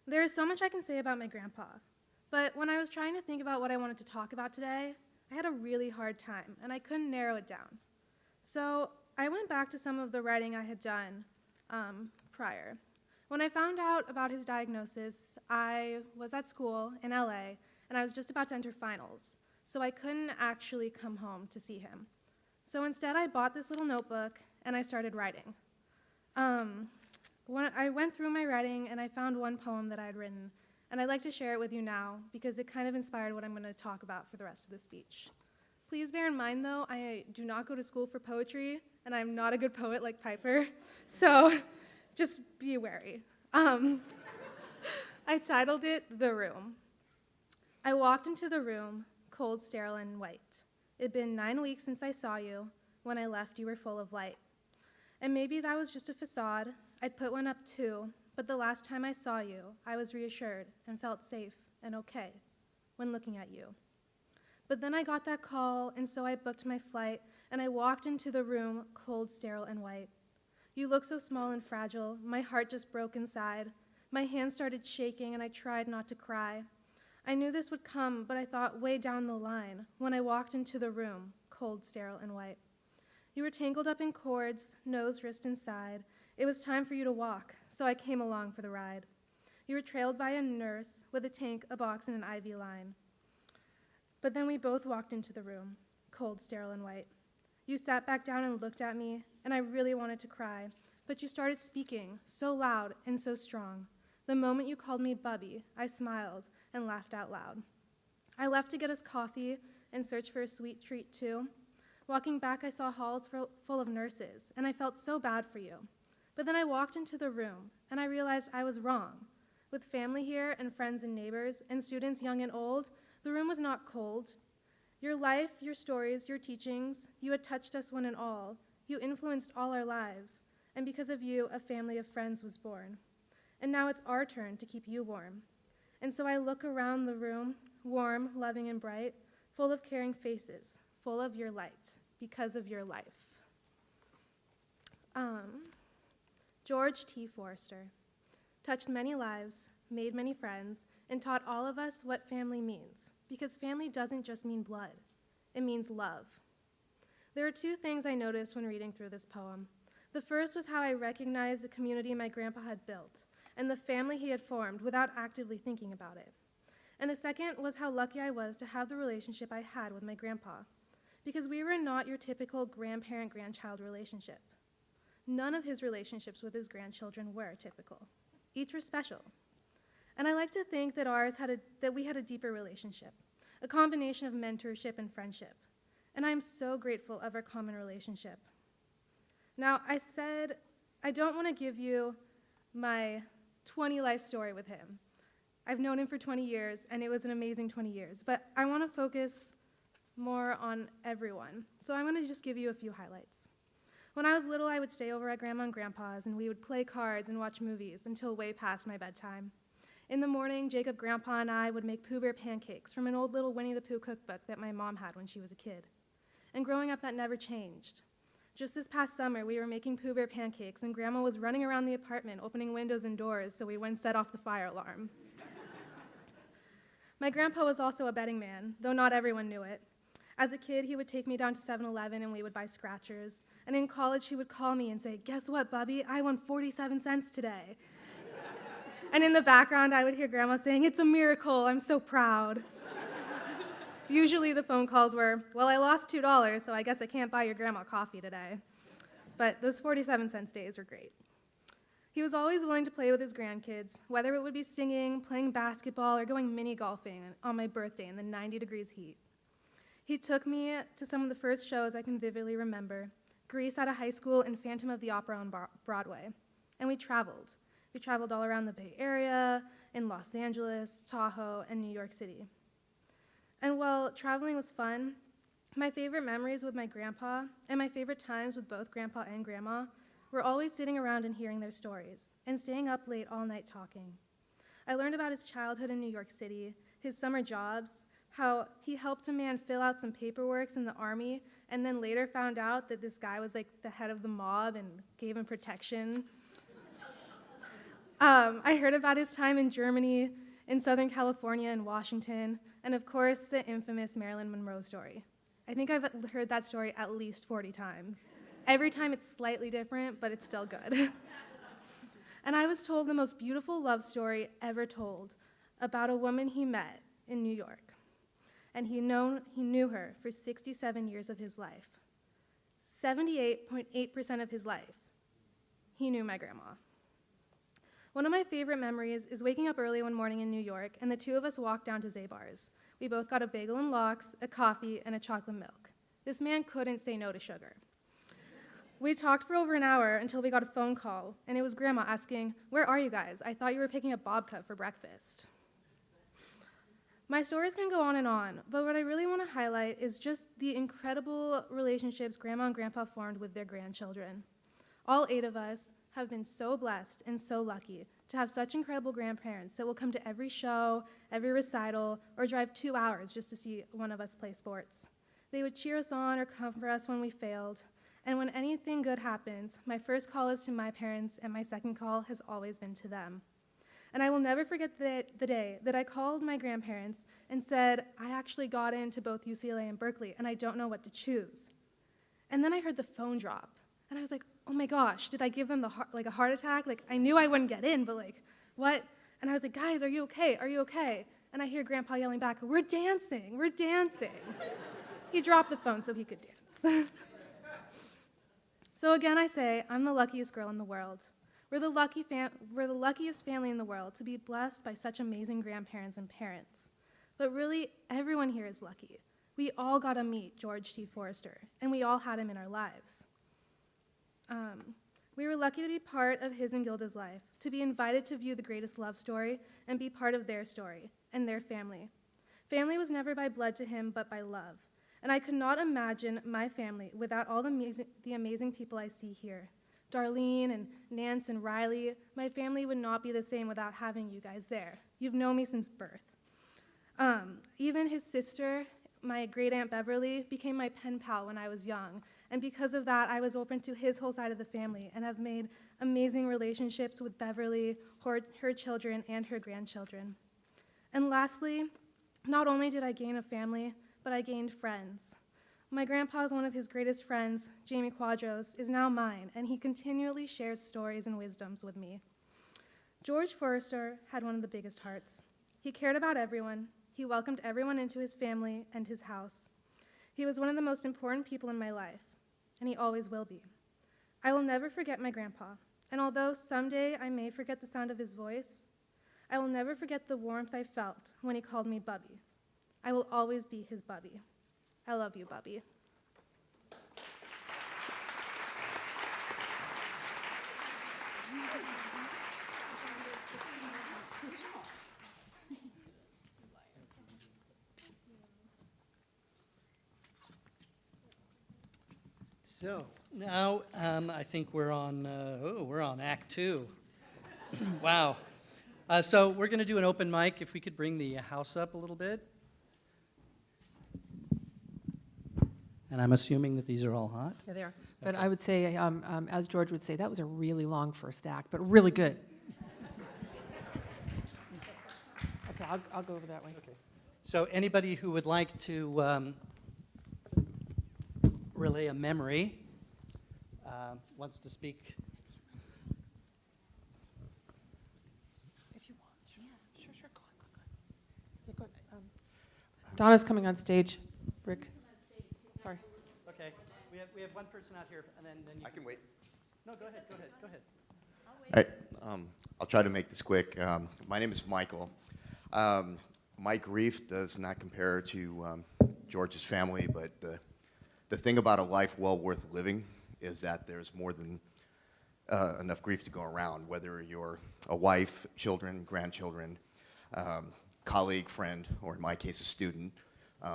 There is so much I can say about my grandpa, but when I was trying to think about what I wanted to talk about today, I had a really hard time, and I couldn't narrow it down. So I went back to some of the writing I had done prior. When I found out about his diagnosis, I was at school in LA, and I was just about to enter finals, so I couldn't actually come home to see him. So instead, I bought this little notebook, and I started writing. When I went through my writing, and I found one poem that I had written, and I'd like to share it with you now, because it kind of inspired what I'm going to talk about for the rest of the speech. Please bear in mind, though, I do not go to school for poetry, and I'm not a good poet like Piper, so just be wary. I titled it, The Room. I walked into the room, cold, sterile, and white. It'd been 9 weeks since I saw you. When I left, you were full of light. And maybe that was just a facade. I'd put one up too, but the last time I saw you, I was reassured and felt safe and okay when looking at you. But then I got that call, and so I booked my flight, and I walked into the room, cold, sterile, and white. You look so small and fragile. My heart just broke inside. My hands started shaking, and I tried not to cry. I knew this would come, but I thought way down the line when I walked into the room, cold, sterile, and white. You were tangled up in cords, nose, wrist, and side. It was time for you to walk, so I came along for the ride. You were trailed by a nurse with a tank, a box, and an IV line. But then we both walked into the room, cold, sterile, and white. You sat back down and looked at me, and I really wanted to cry, but you started speaking so loud and so strong. The moment you called me Bubby, I smiled and laughed out loud. I left to get us coffee and search for a sweet treat too. Walking back, I saw halls full of nurses, and I felt so bad for you. But then I walked into the room, and I realized I was wrong. With family here and friends and neighbors and students young and old, the room was not cold. Your life, your stories, your teachings, you had touched us one and all. You influenced all our lives, and because of you, a family of friends was born. And now it's our turn to keep you warm. And so I look around the room, warm, loving, and bright, full of caring faces, full of your light, because of your life. George T. Forrester touched many lives, made many friends, and taught all of us what family means, because family doesn't just mean blood, it means love. There are two things I noticed when reading through this poem. The first was how I recognized the community my grandpa had built and the family he had formed without actively thinking about it. And the second was how lucky I was to have the relationship I had with my grandpa, because we were not your typical grandparent-grandchild relationship. None of his relationships with his grandchildren were typical. Each were special. And I like to think that we had a deeper relationship, a combination of mentorship and friendship. And I'm so grateful of our common relationship. Now, I said I don't want to give you my 20-life story with him. I've known him for 20 years, and it was an amazing 20 years. But I want to focus more on everyone. So I'm going to just give you a few highlights. When I was little, I would stay over at Grandma and Grandpa's, and we would play cards and watch movies until way past my bedtime. In the morning, Jacob, Grandpa, and I would make Pooh Bear pancakes from an old little Winnie the Pooh cookbook that my mom had when she was a kid. And growing up, that never changed. Just this past summer, we were making Pooh Bear pancakes, and Grandma was running around the apartment, opening windows and doors so we wouldn't set off the fire alarm. My grandpa was also a betting man, though not everyone knew it. As a kid, he would take me down to 7-Eleven and we would buy scratchers. And in college, he would call me and say, "Guess what, Bubby? I won 47 cents today." And in the background, I would hear Grandma saying, "It's a miracle, I'm so proud." Usually the phone calls were, "Well, I lost $2, so I guess I can't buy your grandma coffee today." But those 47-cent days were great. He was always willing to play with his grandkids, whether it would be singing, playing basketball, or going mini golfing on my birthday in the 90 degrees heat. He took me to some of the first shows I can vividly remember, Grease at a high school and Phantom of the Opera on Broadway. And we traveled. We traveled all around the Bay Area, in Los Angeles, Tahoe, and New York City. And while traveling was fun, my favorite memories with my grandpa and my favorite times with both Grandpa and Grandma were always sitting around and hearing their stories and staying up late all night talking. I learned about his childhood in New York City, his summer jobs, how he helped a man fill out some paperwork in the Army and then later found out that this guy was like the head of the mob and gave him protection. I heard about his time in Germany, in Southern California, and Washington, and of course, the infamous Marilyn Monroe story. I think I've heard that story at least 40 times. Every time it's slightly different, but it's still good. And I was told the most beautiful love story ever told about a woman he met in New York. And he knew her for 67 years of his life. 78.8% of his life, he knew my grandma. One of my favorite memories is waking up early one morning in New York, and the two of us walked down to Zabar's. We both got a bagel and lox, a coffee, and a chocolate milk. This man couldn't say no to sugar. We talked for over an hour until we got a phone call, and it was Grandma asking, "Where are you guys? I thought you were picking up bobcat for breakfast." My stories can go on, but what I really want to highlight is just the incredible relationships Grandma and Grandpa formed with their grandchildren. All 8 of us have been so blessed and so lucky to have such incredible grandparents that will come to every show, every recital, or drive 2 hours just to see one of us play sports. They would cheer us on or comfort us when we failed. And when anything good happens, my first call is to my parents, and my second call has always been to them. And I will never forget the day that I called my grandparents and said, "I actually got into both UCLA and Berkeley, and I don't know what to choose." And then I heard the phone drop, and I was like, "Oh my gosh, did I give them a heart attack? Like, I knew I wouldn't get in, but like, what?" And I was like, guys, are you okay? Are you okay? And I hear Grandpa yelling back, we're dancing, we're dancing. He dropped the phone so he could dance. So again, I say, I'm the luckiest girl in the world. We're the luckiest family in the world to be blessed by such amazing grandparents and parents. But really, everyone here is lucky. We all got to meet George T. Forrester, and we all had him in our lives. We were lucky to be part of his and Gilda's life, to be invited to view the greatest love story and be part of their story and their family. Family was never by blood to him, but by love. And I could not imagine my family without all the amazing people I see here. Darlene and Nance and Riley, my family would not be the same without having you guys there. You've known me since birth. Even his sister, my great Aunt Beverly, became my pen pal when I was young. And because of that, I was open to his whole side of the family and have made amazing relationships with Beverly, her children, and her grandchildren. And lastly, not only did I gain a family, but I gained friends. My grandpa is one of his greatest friends, Jamie Quadros, is now mine, and he continually shares stories and wisdoms with me. George Forrester had one of the biggest hearts. He cared about everyone. He welcomed everyone into his family and his house. He was one of the most important people in my life, and he always will be. I will never forget my grandpa, and although someday I may forget the sound of his voice, I will never forget the warmth I felt when he called me Bubby. I will always be his Bubby. I love you, Bubby. So now I think we're on Act 2. Wow. So we're going to do an open mic. If we could bring the house up a little bit. And I'm assuming that these are all hot. Yeah, they are. But I would say, as George would say, that was a really long first act, but really good. Okay, I'll go over that way. Okay. So anybody who would like to relay a memory wants to speak. If you want, sure. Yeah. Sure. Go on. Yeah, go ahead. Donna's coming on stage. Rick. Sorry. Okay. We have one person out here, and then you I can wait. No, go ahead. I'll try to make this quick. My name is Michael. My grief does not compare to George's family, but the thing about a life well worth living is that there's more than enough grief to go around, whether you're a wife, children, grandchildren, colleague, friend, or in my case, a student.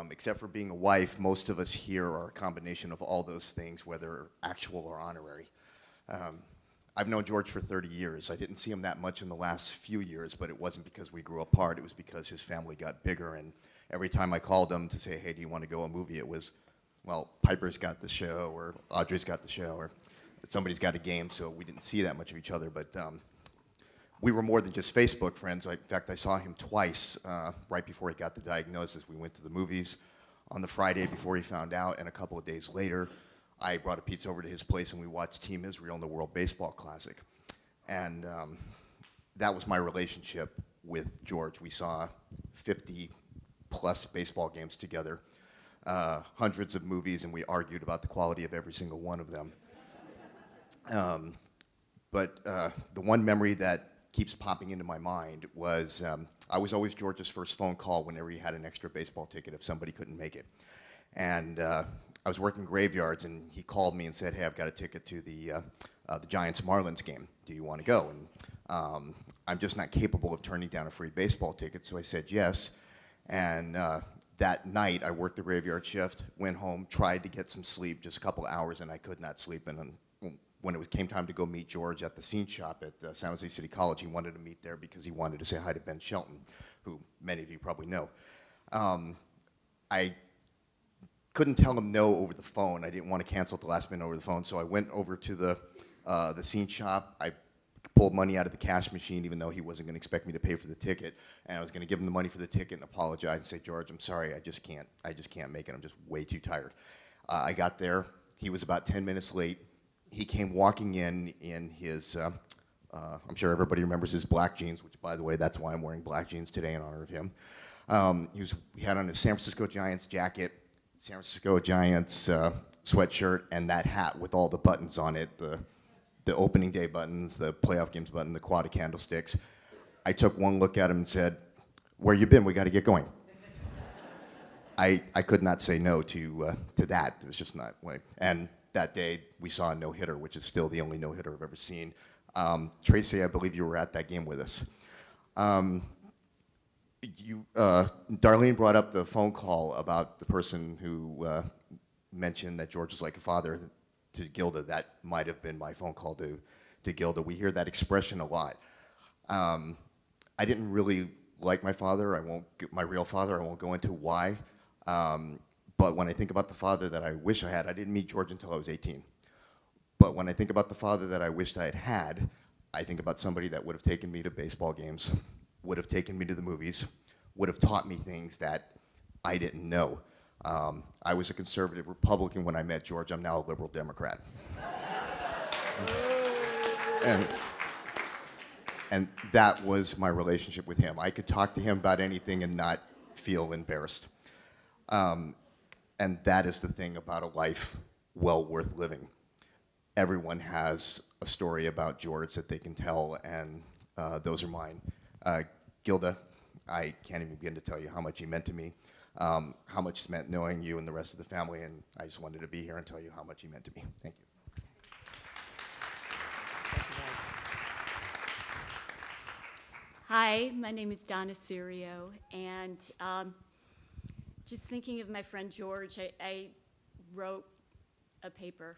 Except for being a wife, most of us here are a combination of all those things, whether actual or honorary. I've known George for 30 years. I didn't see him that much in the last few years, but it wasn't because we grew apart. It was because his family got bigger, and every time I called him to say, hey, do you want to go a movie, it was, well, Piper's got the show, or Audrey's got the show, or somebody's got a game, so we didn't see that much of each other. But we were more than just Facebook friends. In fact, I saw him twice right before he got the diagnosis. We went to the movies on the Friday before he found out, and a couple of days later, I brought a pizza over to his place, and we watched Team Israel in the World Baseball Classic. And that was my relationship with George. We saw 50-plus baseball games together, hundreds of movies, and we argued about the quality of every single one of them. But the one memory that keeps popping into my mind was I was always George's first phone call whenever he had an extra baseball ticket if somebody couldn't make it. And I was working graveyards, and he called me and said, hey, I've got a ticket to the Giants-Marlins game. Do you want to go? And I'm just not capable of turning down a free baseball ticket, so I said yes. And that night, I worked the graveyard shift, went home, tried to get some sleep, just a couple hours, and I could not sleep. And when it came time to go meet George at the scene shop at San Jose City College, he wanted to meet there because he wanted to say hi to Ben Shelton, who many of you probably know. I couldn't tell him no over the phone. I didn't want to cancel at the last minute over the phone, so I went over to the scene shop. I pulled money out of the cash machine, even though he wasn't going to expect me to pay for the ticket, and I was going to give him the money for the ticket and apologize and say, George, I'm sorry, I just can't make it. I'm just way too tired. I got there. He was about 10 minutes late. He came walking in his I'm sure everybody remembers his black jeans, which, by the way, that's why I'm wearing black jeans today in honor of him. He had on his San Francisco Giants jacket, San Francisco Giants sweatshirt, and that hat with all the buttons on it, the opening day buttons, the playoff games button, the quad of candlesticks. I took one look at him and said, "Where you been? We got to get going." I could not say no to that. It was just not way. And that day we saw a no-hitter, which is still the only no-hitter I've ever seen. Tracy, I believe you were at that game with us. Darlene brought up the phone call about the person who mentioned that George was like a father to Gilda. That might have been my phone call to Gilda. We hear that expression a lot. I didn't really like my father. My real father. I won't go into why. But when I think about the father that I wish I had, I didn't meet George until I was 18. But when I think about the father that I wished I had had, I think about somebody that would have taken me to baseball games, would have taken me to the movies, would have taught me things that I didn't know. I was a conservative Republican when I met George. I'm now a liberal Democrat. And that was my relationship with him. I could talk to him about anything and not feel embarrassed. And that is the thing about a life well worth living. Everyone has a story about George that they can tell, and those are mine. Gilda, I can't even begin to tell you how much he meant to me, how much it's meant knowing you and the rest of the family, and I just wanted to be here and tell you how much he meant to me. Thank you. Hi, my name is Donna Serio, and just thinking of my friend George, I wrote a paper.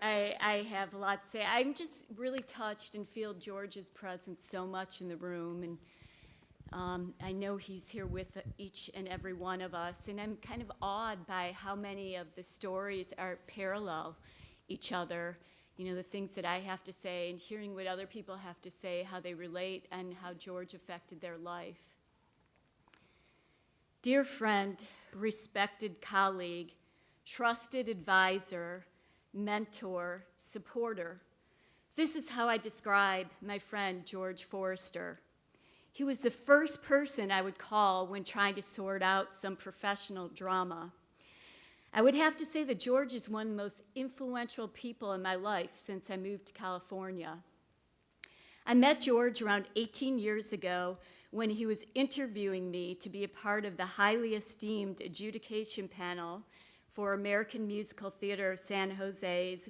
I have a lot to say. I'm just really touched and feel George's presence so much in the room, and I know he's here with each and every one of us, and I'm kind of awed by how many of the stories are parallel each other. You know, the things that I have to say and hearing what other people have to say, how they relate, and how George affected their life. Dear friend, respected colleague, trusted advisor, mentor, supporter, this is how I describe my friend George Forrester. He was the first person I would call when trying to sort out some professional drama. I would have to say that George is one of the most influential people in my life since I moved to California. I met George around 18 years ago when he was interviewing me to be a part of the highly esteemed adjudication panel for American Musical Theater of San Jose's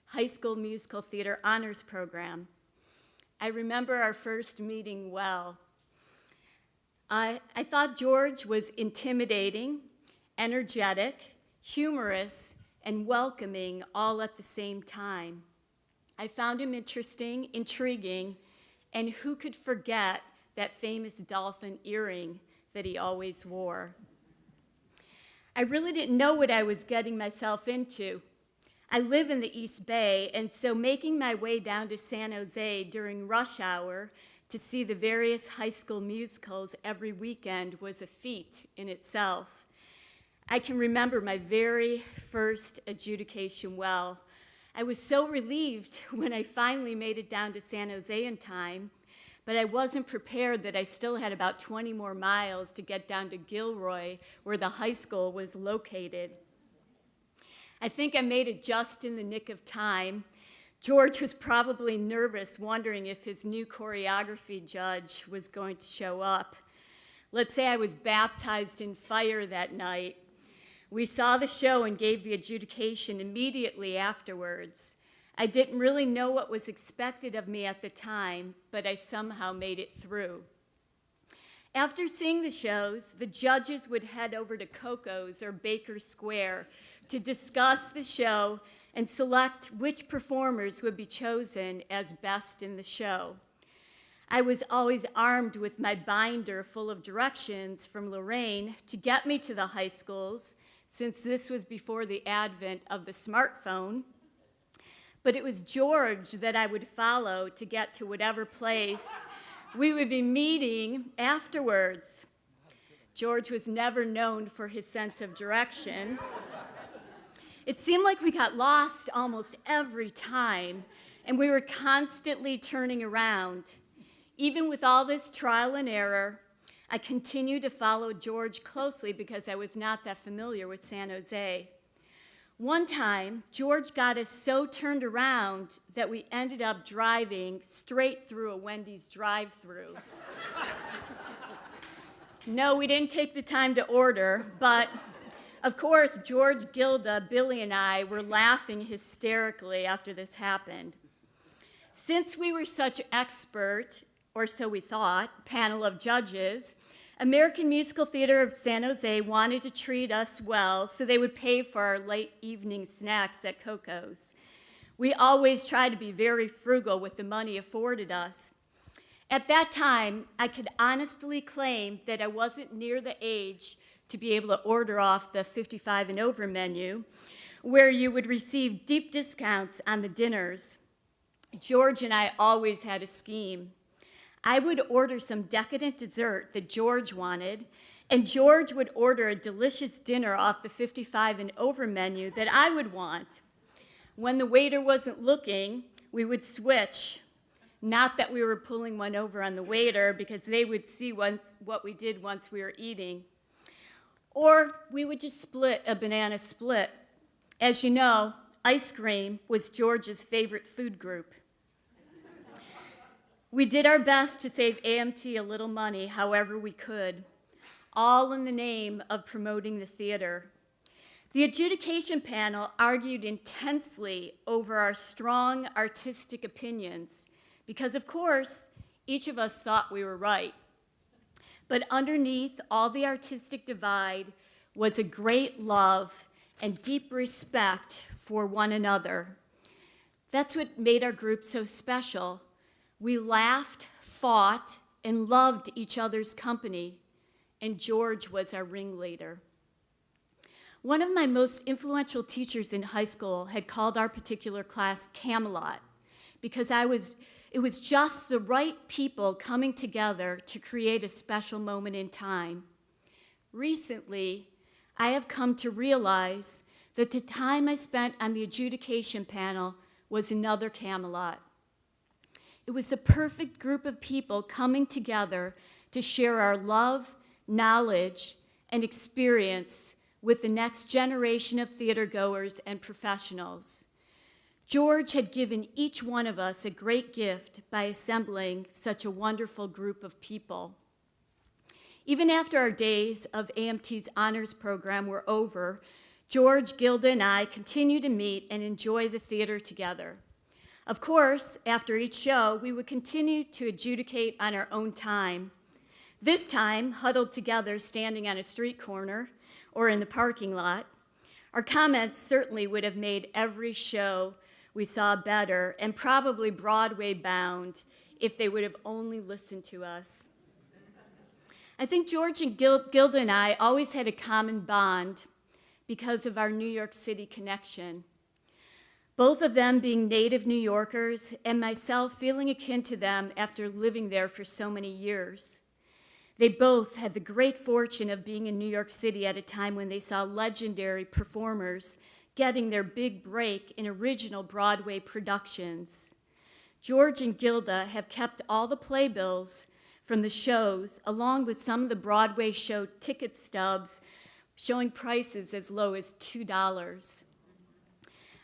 High School Musical Theater Honors Program. I remember our first meeting well. I thought George was intimidating, energetic, humorous, and welcoming all at the same time. I found him interesting, intriguing, and who could forget that famous dolphin earring that he always wore? I really didn't know what I was getting myself into. I live in the East Bay, and so making my way down to San Jose during rush hour to see the various high school musicals every weekend was a feat in itself. I can remember my very first adjudication well. I was so relieved when I finally made it down to San Jose in time, but I wasn't prepared that I still had about 20 more miles to get down to Gilroy, where the high school was located. I think I made it just in the nick of time. George was probably nervous, wondering if his new choreography judge was going to show up. Let's say I was baptized in fire that night. We saw the show and gave the adjudication immediately afterwards. I didn't really know what was expected of me at the time, but I somehow made it through. After seeing the shows, the judges would head over to Coco's or Baker Square to discuss the show and select which performers would be chosen as best in the show. I was always armed with my binder full of directions from Lorraine to get me to the high schools, since this was before the advent of the smartphone. But it was George that I would follow to get to whatever place we would be meeting afterwards. George was never known for his sense of direction. It seemed like we got lost almost every time, and we were constantly turning around. Even with all this trial and error, I continued to follow George closely because I was not that familiar with San Jose. One time, George got us so turned around that we ended up driving straight through a Wendy's drive-thru. No, we didn't take the time to order, but of course, George, Gilda, Billy, and I were laughing hysterically after this happened. Since we were such expert, or so we thought, panel of judges, American Musical Theater of San Jose wanted to treat us well, so they would pay for our late evening snacks at Coco's. We always tried to be very frugal with the money afforded us. At that time, I could honestly claim that I wasn't near the age to be able to order off the 55 and over menu, where you would receive deep discounts on the dinners. George and I always had a scheme. I would order some decadent dessert that George wanted, and George would order a delicious dinner off the 55 and over menu that I would want. When the waiter wasn't looking, we would switch. Not that we were pulling one over on the waiter, because they would see what we did once we were eating. Or we would just split a banana split. As you know, ice cream was George's favorite food group. We did our best to save AMT a little money however we could, all in the name of promoting the theater. The adjudication panel argued intensely over our strong artistic opinions because, of course, each of us thought we were right. But underneath all the artistic divide was a great love and deep respect for one another. That's what made our group so special. We laughed, fought, and loved each other's company, and George was our ringleader. One of my most influential teachers in high school had called our particular class Camelot because it was just the right people coming together to create a special moment in time. Recently, I have come to realize that the time I spent on the adjudication panel was another Camelot. It was the perfect group of people coming together to share our love, knowledge, and experience with the next generation of theater goers and professionals. George had given each one of us a great gift by assembling such a wonderful group of people. Even after our days of AMT's honors program were over, George, Gilda, and I continued to meet and enjoy the theater together. Of course, after each show, we would continue to adjudicate on our own time. This time, huddled together, standing on a street corner or in the parking lot. Our comments certainly would have made every show we saw better and probably Broadway bound if they would have only listened to us. I think George and Gilda and I always had a common bond because of our New York City connection. Both of them being native New Yorkers and myself feeling akin to them after living there for so many years. They both had the great fortune of being in New York City at a time when they saw legendary performers getting their big break in original Broadway productions. George and Gilda have kept all the playbills from the shows, along with some of the Broadway show ticket stubs showing prices as low as $2.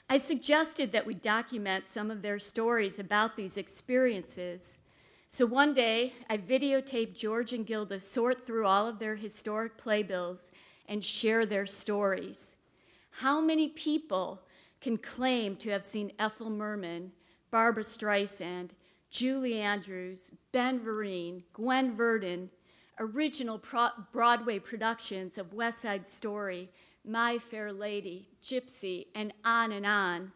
I suggested that we document some of their stories about these experiences. So one day, I videotaped George and Gilda sort through all of their historic playbills and share their stories. How many people can claim to have seen Ethel Merman, Barbra Streisand, Julie Andrews, Ben Vereen, Gwen Verdon, original Broadway productions of West Side Story, My Fair Lady, Gypsy, and on and on.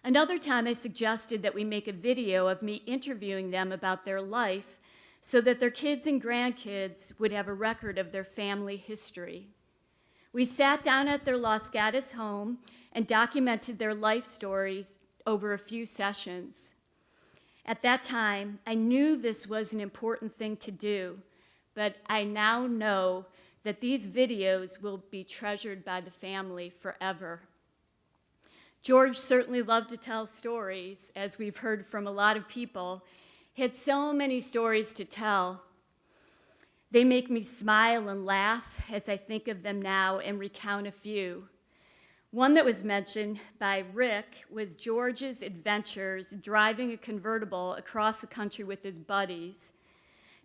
Another time I suggested that we make a video of me interviewing them about their life so that their kids and grandkids would have a record of their family history. We sat down at their Los Gatos home and documented their life stories over a few sessions. At that time, I knew this was an important thing to do, but I now know that these videos will be treasured by the family forever. George certainly loved to tell stories, as we've heard from a lot of people. He had so many stories to tell. They make me smile and laugh as I think of them now and recount a few. One that was mentioned by Rick was George's adventures driving a convertible across the country with his buddies,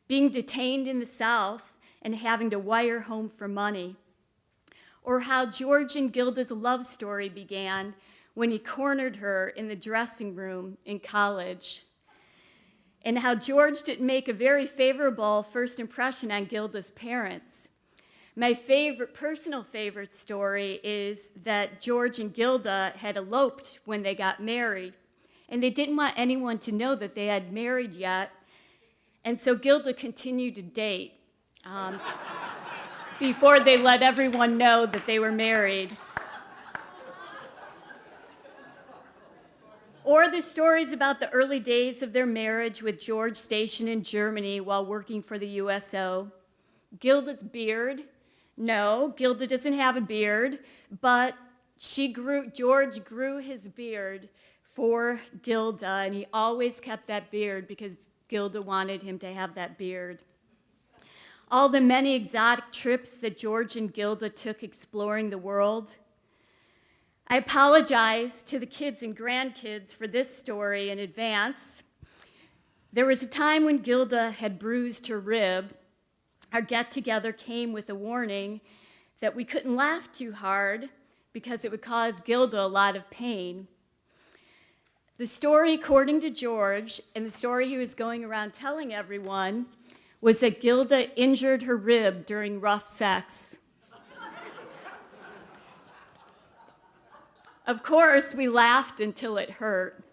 being detained in the South and having to wire home for money, or how George and Gilda's love story began when he cornered her in the dressing room in college, and how George didn't make a very favorable first impression on Gilda's parents. My personal favorite story is that George and Gilda had eloped when they got married, and they didn't want anyone to know that they had married yet, and so Gilda continued to date before they let everyone know that they were married. Or the stories about the early days of their marriage with George stationed in Germany while working for the USO. Gilda's beard. No, Gilda doesn't have a beard, but George grew his beard for Gilda, and he always kept that beard because Gilda wanted him to have that beard. All the many exotic trips that George and Gilda took exploring the world. I apologize to the kids and grandkids for this story in advance. There was a time when Gilda had bruised her rib. Our get-together came with a warning that we couldn't laugh too hard because it would cause Gilda a lot of pain. The story, according to George, and the story he was going around telling everyone, was that Gilda injured her rib during rough sex. Of course, we laughed until it hurt.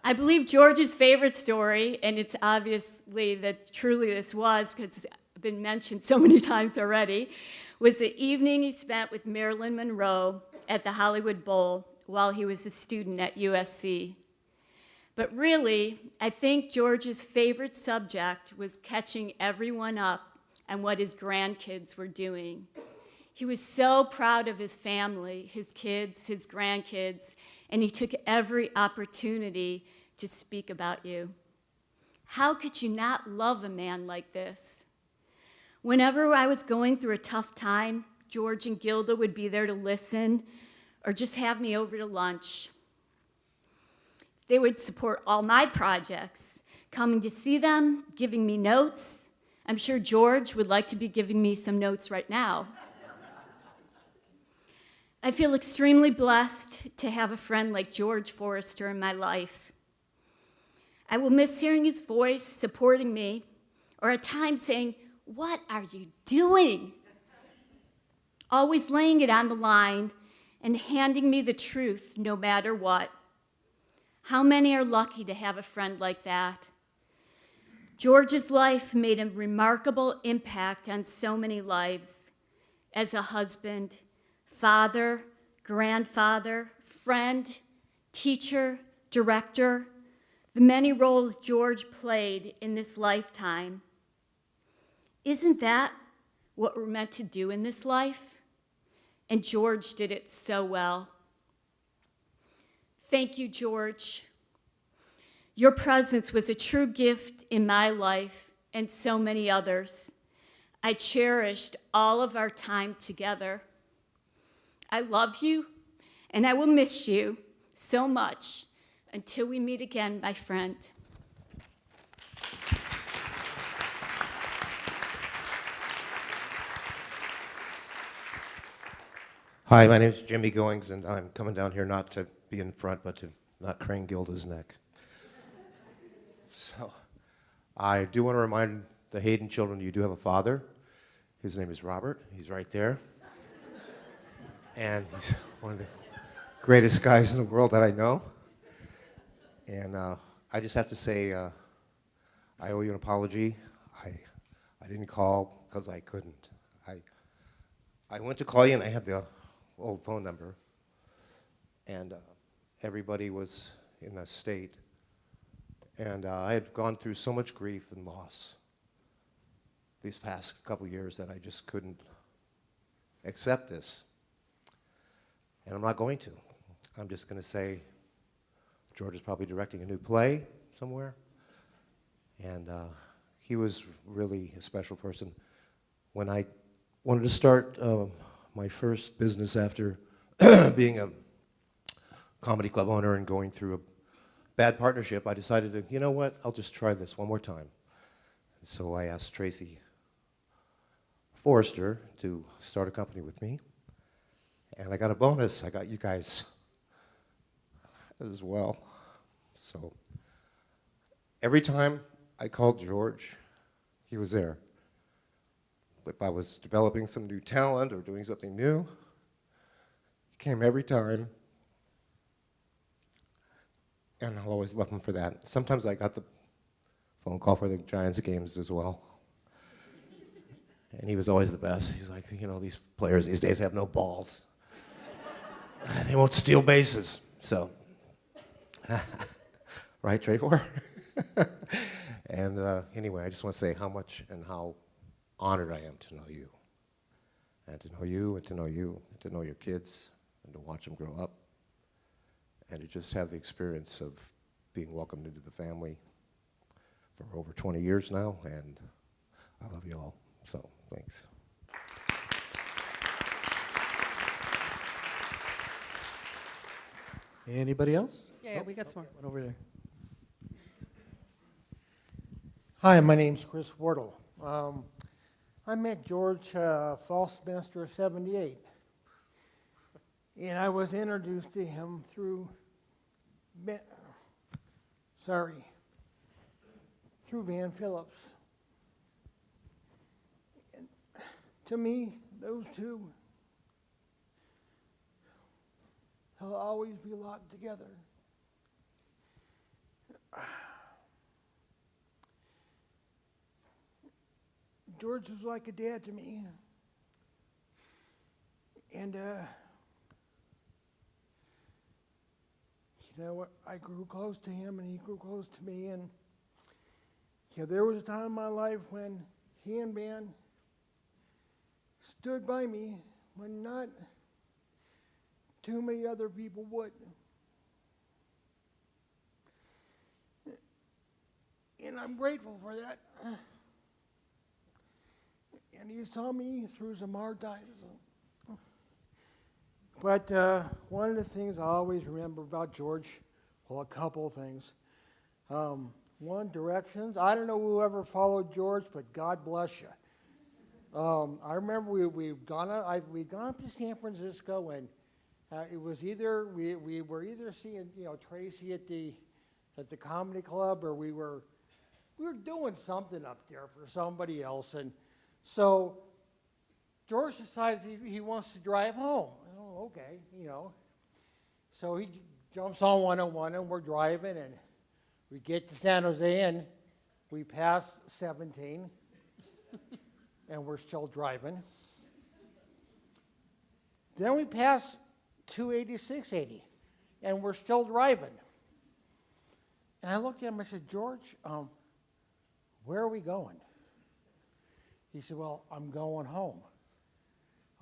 I believe George's favorite story, and it's obviously that truly this was, because it's been mentioned so many times already, was the evening he spent with Marilyn Monroe at the Hollywood Bowl while he was a student at USC. But really, I think George's favorite subject was catching everyone up on what his grandkids were doing. He was so proud of his family, his kids, his grandkids, and he took every opportunity to speak about you. How could you not love a man like this? Whenever I was going through a tough time, George and Gilda would be there to listen or just have me over to lunch. They would support all my projects, coming to see them, giving me notes. I'm sure George would like to be giving me some notes right now. I feel extremely blessed to have a friend like George Forrester in my life. I will miss hearing his voice, supporting me, or at times saying, "What are you doing?" Always laying it on the line and handing me the truth no matter what. How many are lucky to have a friend like that? George's life made a remarkable impact on so many lives. As a husband, father, grandfather, friend, teacher, director, the many roles George played in this lifetime. Isn't that what we're meant to do in this life? And George did it so well. Thank you, George. Your presence was a true gift in my life and so many others. I cherished all of our time together. I love you, and I will miss you so much until we meet again, my friend. Hi, my name is Jimmy Goings, and I'm coming down here not to be in front, but to not crane Gilda's neck. So, I do want to remind the Hayden children you do have a father. His name is Robert. He's right there. And he's one of the greatest guys in the world that I know. And I just have to say, I owe you an apology. I didn't call because I couldn't. I went to call you, and I had the old phone number. And everybody was in a state. And I had gone through so much grief and loss these past couple years that I just couldn't accept this. And I'm not going to. I'm just going to say George is probably directing a new play somewhere. And he was really a special person. When I wanted to start my first business after being a comedy club owner and going through a bad partnership, I decided to, you know what, I'll just try this one more time. And so I asked Tracy Forrester to start a company with me. And I got a bonus. I got you guys as well. So every time I called George, he was there. If I was developing some new talent or doing something new, he came every time. And I'll always love him for that. Sometimes I got the phone call for the Giants games as well. And he was always the best. He's like, you know, these players these days have no balls. They won't steal bases. So, right, Trayvor? And anyway, I just want to say how much and how honored I am to know you. And to know you, and to know you, and to know your kids, and to watch them grow up. And to just have the experience of being welcomed into the family for over 20 years now, and I love you all. So, thanks. Anybody else? Yeah, we got some more. One over there. Hi, my name's Chris Wardle. I met George fall semester of '78, and I was introduced to him through Van Phillips. And to me, those two will always be locked together. George was like a dad to me. And, you know what, I grew close to him and he grew close to me. And you know, there was a time in my life when he and Van stood by me when not too many other people would. And I'm grateful for that. And he saw me through some hard times. But one of the things I always remember about George, well, a couple of things. One, directions. I don't know whoever followed George, but God bless you. I remember we'd gone up to San Francisco, and it was either we were either seeing Tracy at the comedy club, or we were doing something up there for somebody else, and so George decides he wants to drive home. Oh, okay, So he jumps on 101, and we're driving, and we get to San Jose, and we pass 17, and we're still driving. Then we pass 280, and we're still driving. And I looked at him, I said, George, where are we going? He said, well, I'm going home.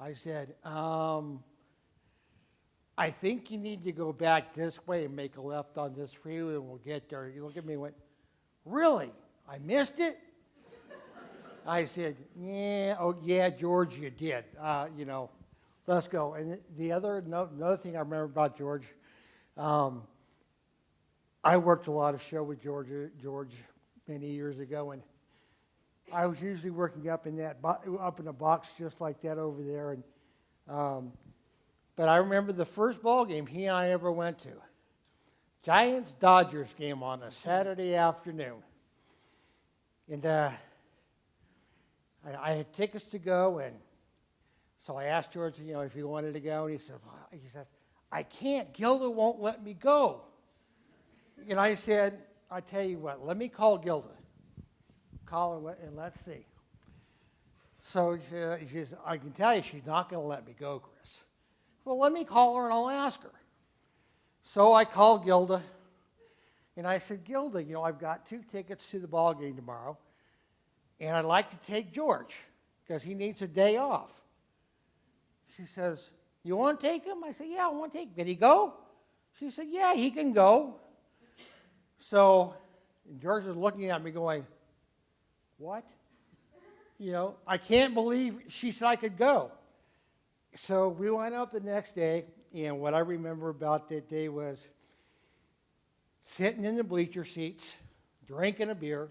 I said, I think you need to go back this way and make a left on this freeway and we'll get there. He looked at me and went, really? I missed it? I said, yeah, oh yeah, George, you did. Let's go. And another thing I remember about George, I worked a lot of show with George many years ago, and I was usually working up in a box just like that over there, and but I remember the first ball game he and I ever went to, Giants-Dodgers game on a Saturday afternoon, and I had tickets to go, and so I asked George, if he wanted to go, and he says, I can't. Gilda won't let me go. And I said, I tell you what, let me call Gilda. Call her and let's see. So he says, I can tell you she's not going to let me go, Chris. Well, let me call her and I'll ask her. So I called Gilda, and I said, Gilda, I've got 2 tickets to the ball game tomorrow, and I'd like to take George because he needs a day off. She says, You want to take him? I said, yeah, I want to take him. Can he go? She said, yeah, he can go. So George was looking at me going, what? You know, I can't believe she said I could go. So we went up the next day, and what I remember about that day was sitting in the bleacher seats, drinking a beer,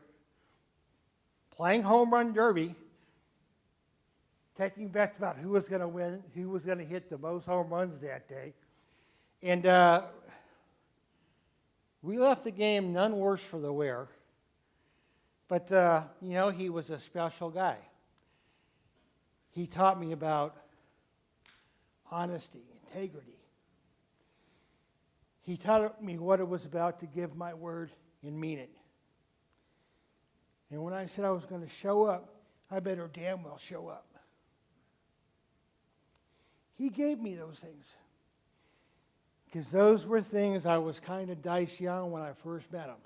playing home run derby, taking bets about who was going to win, who was going to hit the most home runs that day. And we left the game none worse for the wear. But, you know, he was a special guy. He taught me about honesty, integrity. He taught me what it was about to give my word and mean it. And when I said I was going to show up, I better damn well show up. He gave me those things. Because those were things I was kind of dicey on when I first met him.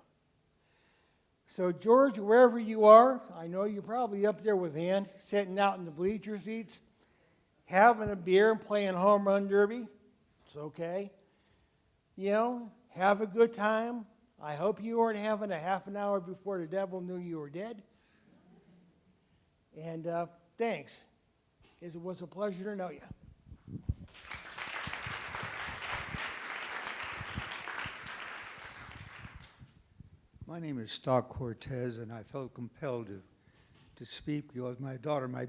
So, George, wherever you are, I know you're probably up there with Ann, sitting out in the bleacher seats, having a beer and playing home run derby. It's okay. You know, have a good time. I hope you weren't having a half an hour before the devil knew you were dead. And thanks. It was a pleasure to know you. My name is Stock Cortez, and I felt compelled to speak because my daughter, our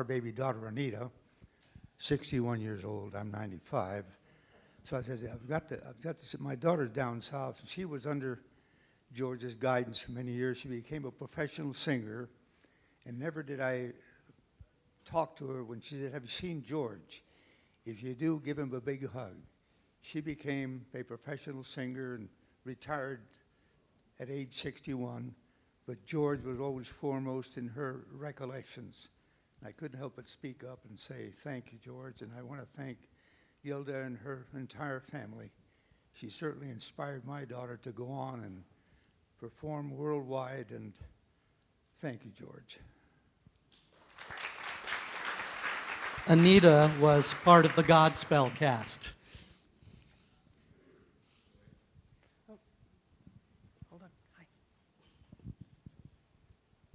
baby daughter Anita, 61 years old, I'm 95. So I said, I've got to, my daughter's down south, and she was under George's guidance for many years. She became a professional singer, and never did I talk to her when she said, have you seen George? If you do, give him a big hug. She became a professional singer and retired at age 61, but George was always foremost in her recollections. I couldn't help but speak up and say, thank you, George, and I want to thank Gilda and her entire family. She certainly inspired my daughter to go on and perform worldwide, and thank you, George. Anita was part of the Godspell cast. Hold on. Hi.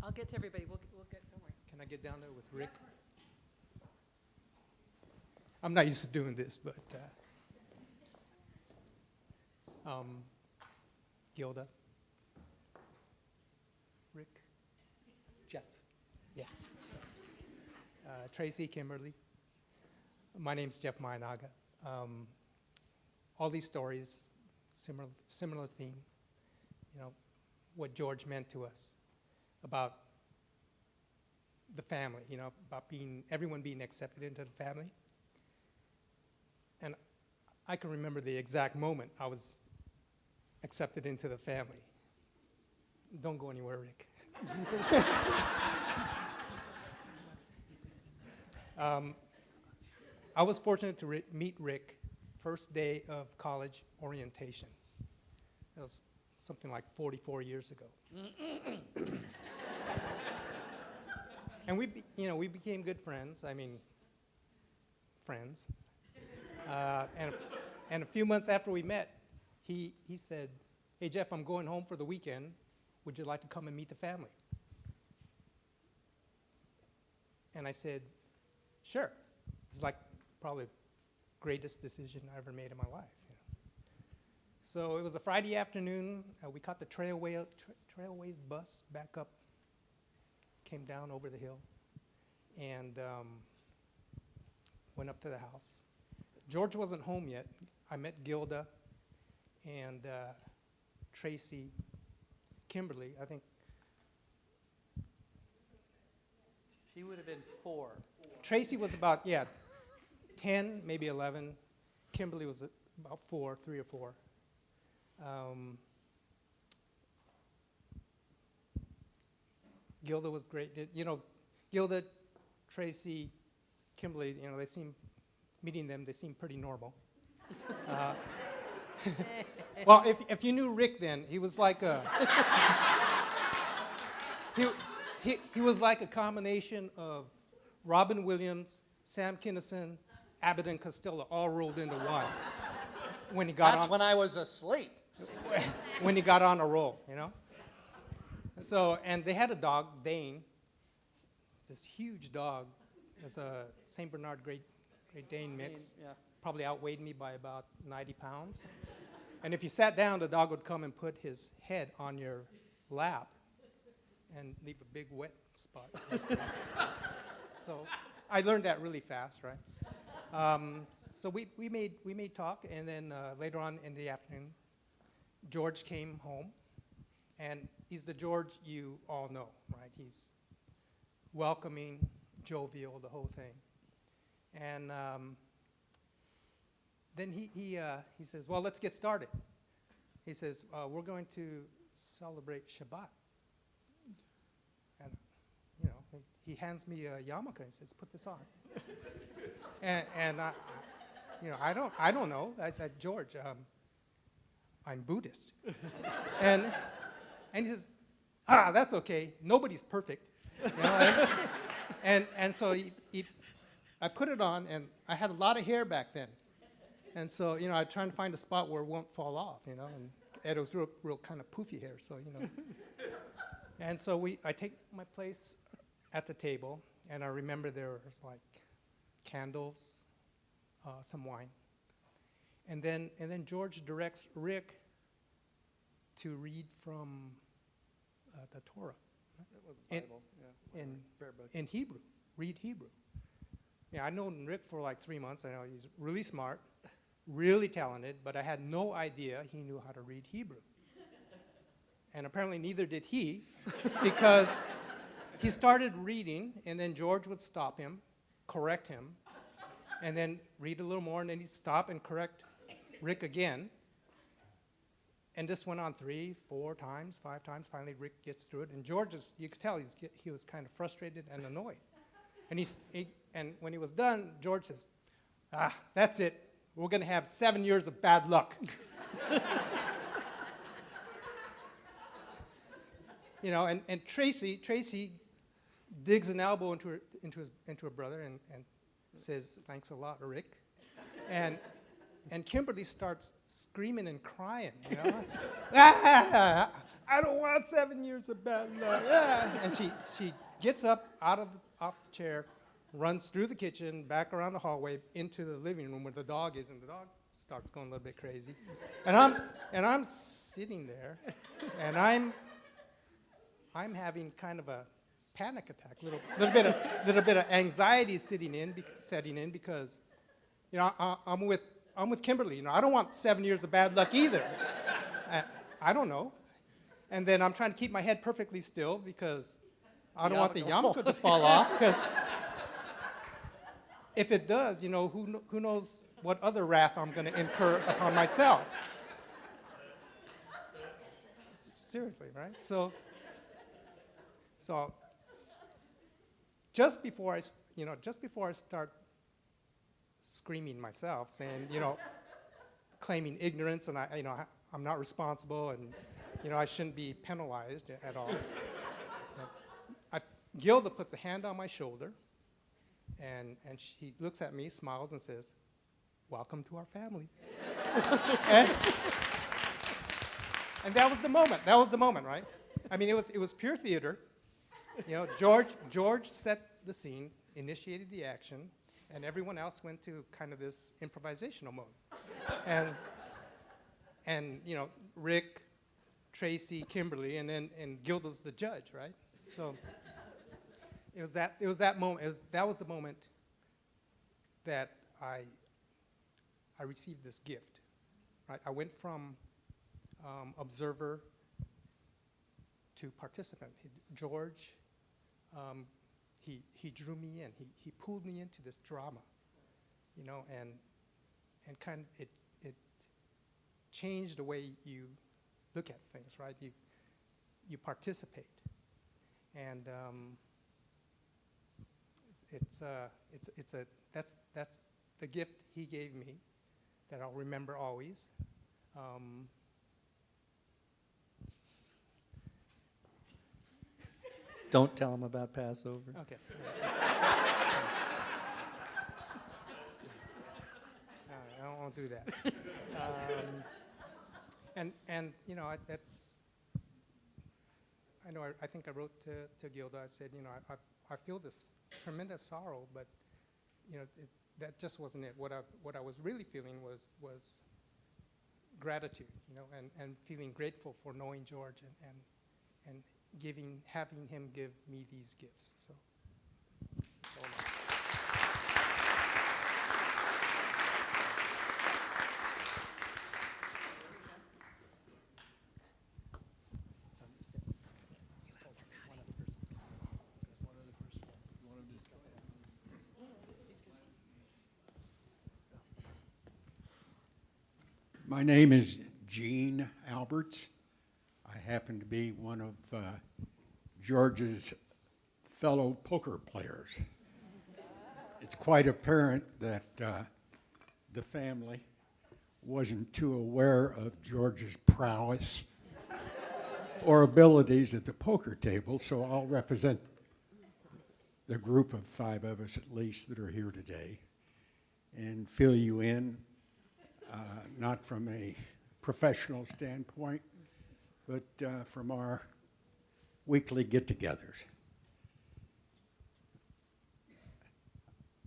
I'll get to everybody. We'll get, don't worry. Can I get down there with Rick? I'm not used to doing this, but Gilda, Rick, Jeff, yes, Tracy, Kimberly. My name's Jeff Mayanaga. All these stories, similar theme. You know, what George meant to us about the family. You know, about everyone being accepted into the family. And I can remember the exact moment I was accepted into the family. Don't go anywhere, Rick. I was fortunate to meet Rick first day of college orientation. It was something like 44 years ago. And we became good friends. I mean, friends. And a few months after we met, he said, hey, Jeff, I'm going home for the weekend. Would you like to come and meet the family? And I said, sure. It's like probably the greatest decision I ever made in my life. You know? So it was a Friday afternoon. We caught the Trailways bus back up, came down over the hill, and went up to the house. George wasn't home yet. I met Gilda and Tracy, Kimberly, I think. She would have been 4. Tracy was about, 10, maybe 11. Kimberly was about 3 or 4. Gilda was great. You know, Gilda, Tracy, Kimberly, you know, meeting them, they seem pretty normal. Well, if you knew Rick then, he was like a he was like a combination of Robin Williams, Sam Kinison, Abbott and Costello all rolled into one. When he got That's on, when I was asleep. when he got on a roll, you know. So, and they had a dog, Dane, this huge dog. It's a Saint Bernard Great Dane mix. Yeah. Probably outweighed me by about 90 pounds. And if you sat down, the dog would come and put his head on your lap and leave a big wet spot. So I learned that really fast, right? So we made talk, and then later on in the afternoon, George came home, and he's the George you all know, right? He's welcoming, jovial, the whole thing. And then he says, well, let's get started. He says, we're going to celebrate Shabbat. And, you know, he hands me a yarmulke and says, put this on. and I, you know, I don't know. I said, George, I'm Buddhist. and he says, that's okay. Nobody's perfect. You know, and so I put it on, and I had a lot of hair back then. And so, you know, I trying to find a spot where it won't fall off, you know, and it was real kind of poofy hair, so, you know. And so I take my place at the table, and I remember there was like candles, some wine. And then George directs Rick to read from the Torah. In Hebrew, read Hebrew. Yeah, I've known Rick for like 3 months. I know he's really smart, really talented, but I had no idea he knew how to read Hebrew. And apparently neither did he, because he started reading, and then George would stop him, correct him, and then read a little more, and then he'd stop and correct Rick again. And this went on 3, 4 times, 5 times. Finally, Rick gets through it. And George, you could tell he was kind of frustrated and annoyed. And and when he was done, George says, that's it. We're going to have 7 years of bad luck. You know, and Tracy digs an elbow into her brother and says, thanks a lot, Rick. And Kimberly starts screaming and crying, you know. I don't want 7 years of bad luck. And she gets up off the chair, runs through the kitchen, back around the hallway, into the living room where the dog is, and the dog starts going a little bit crazy. And I'm sitting there, and I'm having kind of a panic attack, little bit of anxiety setting in because, you know, I'm with Kimberly. You know, I don't want 7 years of bad luck either. I don't know. And then I'm trying to keep my head perfectly still because I don't want the yarmulke to fall off. Because if it does, you know, who knows what other wrath I'm going to incur upon myself. Seriously, right? So just before I start screaming myself, saying, you know, claiming ignorance, and I'm not responsible, and, you know, I shouldn't be penalized at all. Gilda puts a hand on my shoulder, and she looks at me, smiles, and says, welcome to our family. and that was the moment. That was the moment, right? I mean, it was pure theater. You know, George set the scene, initiated the action, and everyone else went to kind of this improvisational mode. And you know, Rick, Tracy, Kimberly, and Gilda's the judge, right? So it was that moment. That was the moment that I received this gift. Right? I went from observer to participant. George, he drew me in. He pulled me into this drama, you know, and kind of it changed the way you look at things, right? You participate, and that's the gift he gave me that I'll remember always. Don't tell him about Passover. Okay. won't do that. And you know, that's, I know, I think I wrote to Gilda, I said, you know, I feel this tremendous sorrow, but, you know, that just wasn't it. What I was really feeling was gratitude, you know, and feeling grateful for knowing George and having him give me these gifts. So. that's all I- My name is Gene Alberts. I happen to be one of George's fellow poker players. It's quite apparent that the family wasn't too aware of George's prowess or abilities at the poker table, so I'll represent the group of 5 of us at least that are here today and fill you in. Not from a professional standpoint, but from our weekly get-togethers.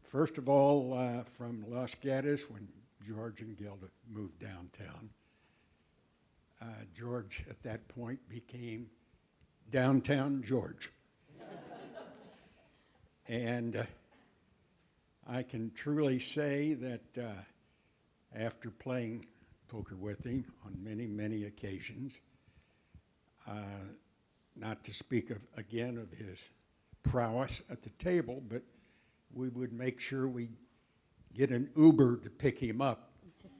First of all, from Los Gatos, when George and Gilda moved downtown, George at that point became Downtown George. And I can truly say that after playing poker with him on many, many occasions, not to speak of, again, of his prowess at the table, but we would make sure we get an Uber to pick him up,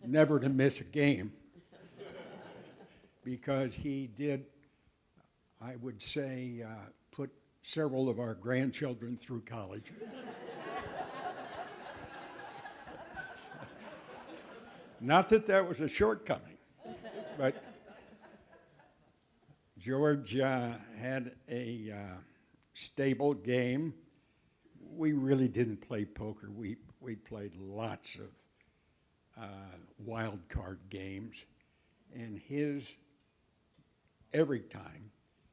never to miss a game, because he did, I would say, put several of our grandchildren through college. Not that that was a shortcoming, but George had a stable game. We really didn't play poker. We played lots of wild card games, and his every time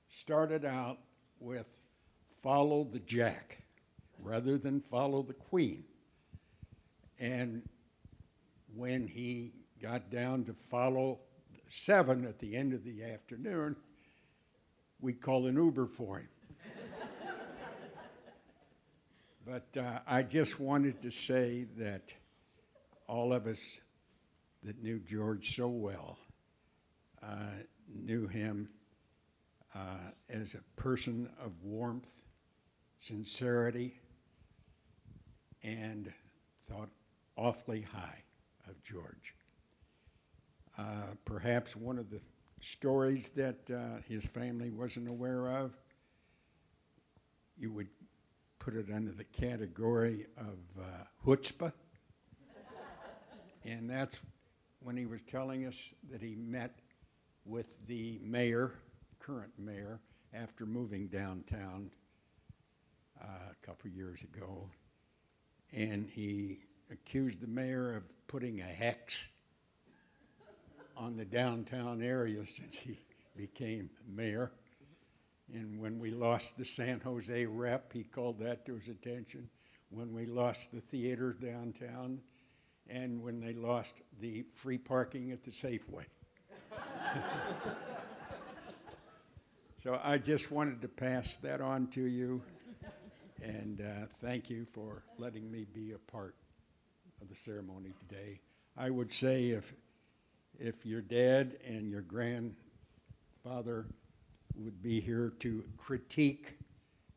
started out with follow the jack rather than follow the queen. And when he got down to follow 7 at the end of the afternoon, we'd call an Uber for him. But I just wanted to say that all of us that knew George so well knew him as a person of warmth, sincerity, and thought awfully high of George. Perhaps one of the stories that his family wasn't aware of, you would put it under the category of chutzpah. And that's when he was telling us that he met with the mayor, current mayor, after moving downtown a couple years ago. And he accused the mayor of putting a hex on the downtown area since he became mayor. And when we lost the San Jose rep, he called that to his attention. When we lost the theater downtown, and when they lost the free parking at the Safeway. So I just wanted to pass that on to you, and thank you for letting me be a part of the ceremony today. I would say if your dad and your grandfather would be here to critique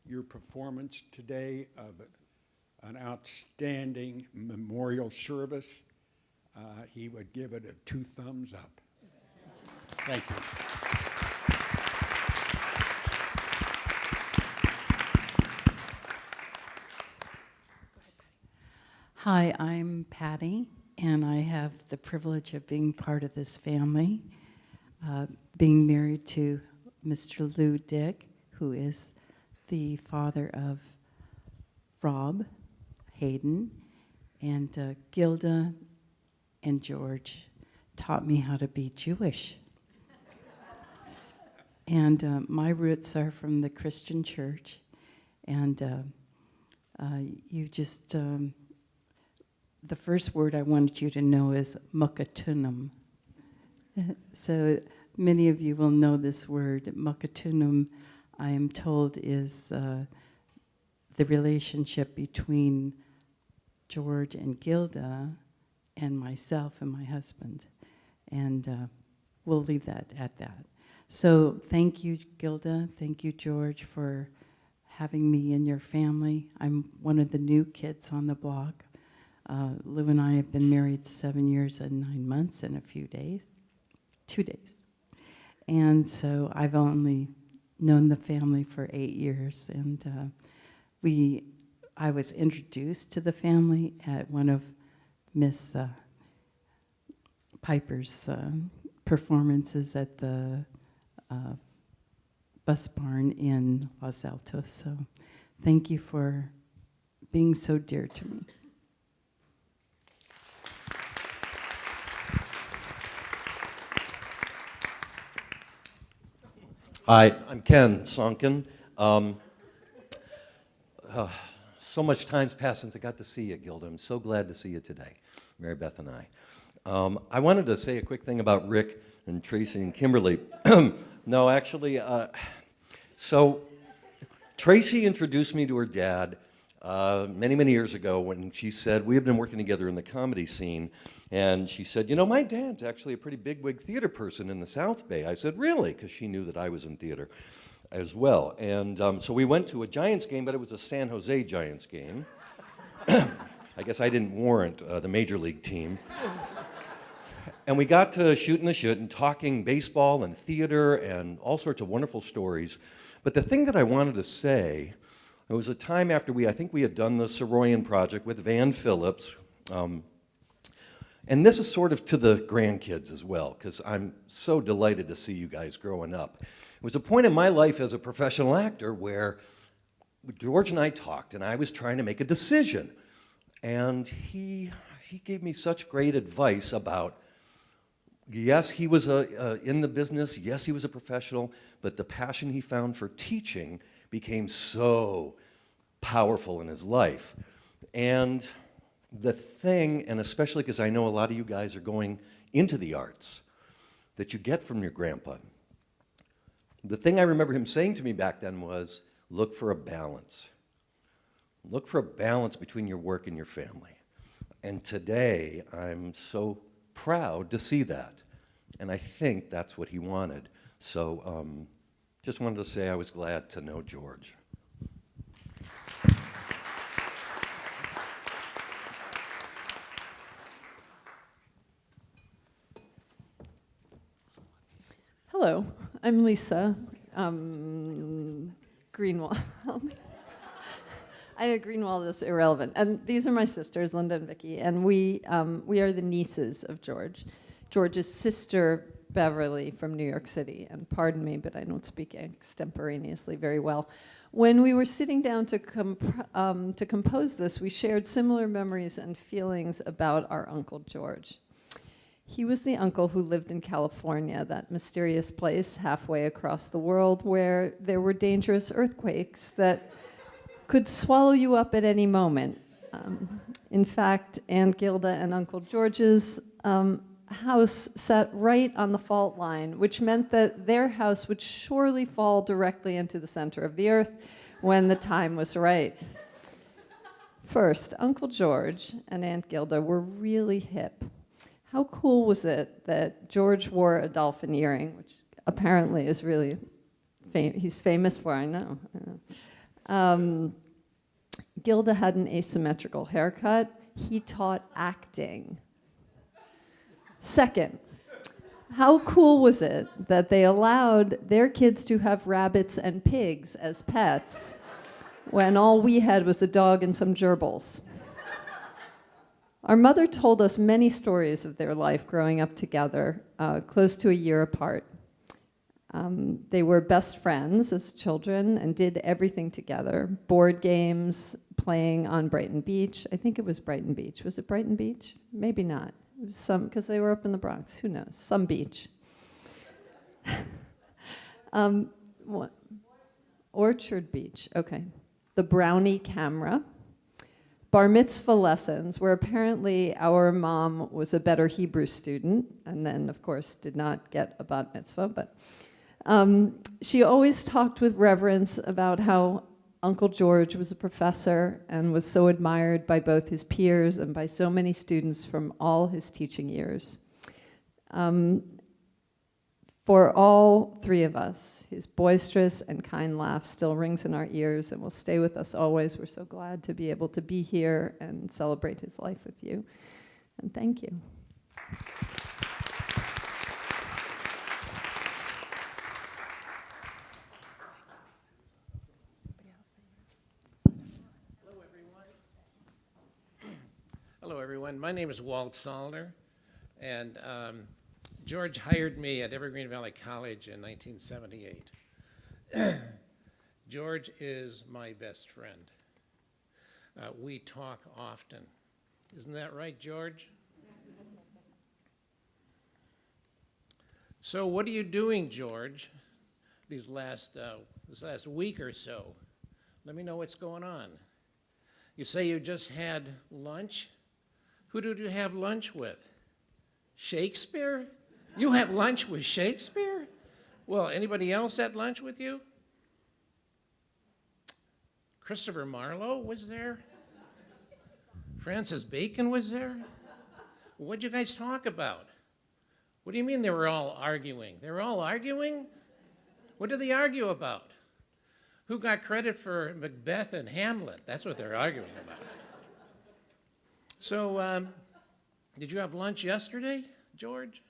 your performance today of an outstanding memorial service, he would give it a 2 thumbs up. Thank you. Hi, I'm Patty, and I have the privilege of being part of this family, being married to Mr. Lou Dick, who is the father of Rob, Hayden, and Gilda and George taught me how to be Jewish. And my roots are from the Christian church. And you just, the first word I wanted you to know is mukatunum. So many of you will know this word. Mukatunum, I am told, is the relationship between George and Gilda and myself and my husband. And we'll leave that at that. So thank you, Gilda. Thank you, George, for having me in your family. I'm one of the new kids on the block. Lou and I have been married 7 years and 9 months and a few days, 2 days. And so I've only known the family for 8 years. And I was introduced to the family at one of Miss Piper's performances at the bus barn in Los Altos. So thank you for being so dear to me. Hi, I'm Ken Sonkin. So much time's passed since I got to see you, Gilda. I'm so glad to see you today, Mary Beth and I. I wanted to say a quick thing about Rick and Tracy and Kimberly. No, actually, so Tracy introduced me to her dad many, many years ago when she said, we have been working together in the comedy scene, and she said, you know, my dad's actually a pretty bigwig theater person in the South Bay. I said, really? Because she knew that I was in theater as well. And so we went to a Giants game, but it was a San Jose Giants game. I guess I didn't warrant the major league team. And we got to shooting the shit and talking baseball and theater and all sorts of wonderful stories. But the thing that I wanted to say, it was a time after I think we had done the Soroyan project with Van Phillips. And this is sort of to the grandkids as well, because I'm so delighted to see you guys growing up. It was a point in my life as a professional actor where George and I talked, and I was trying to make a decision. And he gave me such great advice about, yes, he was in the business, yes, he was a professional, but the passion he found for teaching became so powerful in his life. And the thing, and especially because I know a lot of you guys are going into the arts, that you get from your grandpa, the thing I remember him saying to me back then was, look for a balance. Look for a balance between your work and your family. And today, I'm so proud to see that. And I think that's what he wanted. So just wanted to say I was glad to know George. Hello, I'm Lisa Greenwald. Greenwald is irrelevant. And these are my sisters, Linda and Vicky, and we are the nieces of George. George's sister, Beverly, from New York City. And pardon me, but I don't speak extemporaneously very well. When we were sitting down to compose this, we shared similar memories and feelings about our Uncle George. He was the uncle who lived in California, that mysterious place halfway across the world where there were dangerous earthquakes that could swallow you up at any moment. In fact, Aunt Gilda and Uncle George's house sat right on the fault line, which meant that their house would surely fall directly into the center of the earth when the time was right. First, Uncle George and Aunt Gilda were really hip. How cool was it that George wore a dolphin earring, which apparently is really, he's famous for, I know. Gilda had an asymmetrical haircut. He taught acting. Second, how cool was it that they allowed their kids to have rabbits and pigs as pets when all we had was a dog and some gerbils? Our mother told us many stories of their life growing up together, close to a year apart. They were best friends as children and did everything together. Board games, playing on Brighton Beach. I think it was Brighton Beach. Was it Brighton Beach? Maybe not. Some, because they were up in the Bronx, who knows? Some beach. What? Orchard Beach, okay. The Brownie Camera. Bar mitzvah lessons, where apparently our mom was a better Hebrew student, and then, of course, did not get a bat mitzvah, but she always talked with reverence about how Uncle George was a professor and was so admired by both his peers and by so many students from all his teaching years. For all three of us, his boisterous and kind laugh still rings in our ears and will stay with us always. We're so glad to be able to be here and celebrate his life with you. And thank you. Hello, everyone. My name is Walt Salner, and George hired me at Evergreen Valley College in 1978. George is my best friend. We talk often. Isn't that right, George? So what are you doing, George, this last week or so? Let me know what's going on. You say you just had lunch? Who did you have lunch with? Shakespeare? You had lunch with Shakespeare? Well, anybody else had lunch with you? Christopher Marlowe was there? Francis Bacon was there? What'd you guys talk about? What do you mean they were all arguing? They were all arguing? What did they argue about? Who got credit for Macbeth and Hamlet? That's what they're arguing about. So, did you have lunch yesterday, George?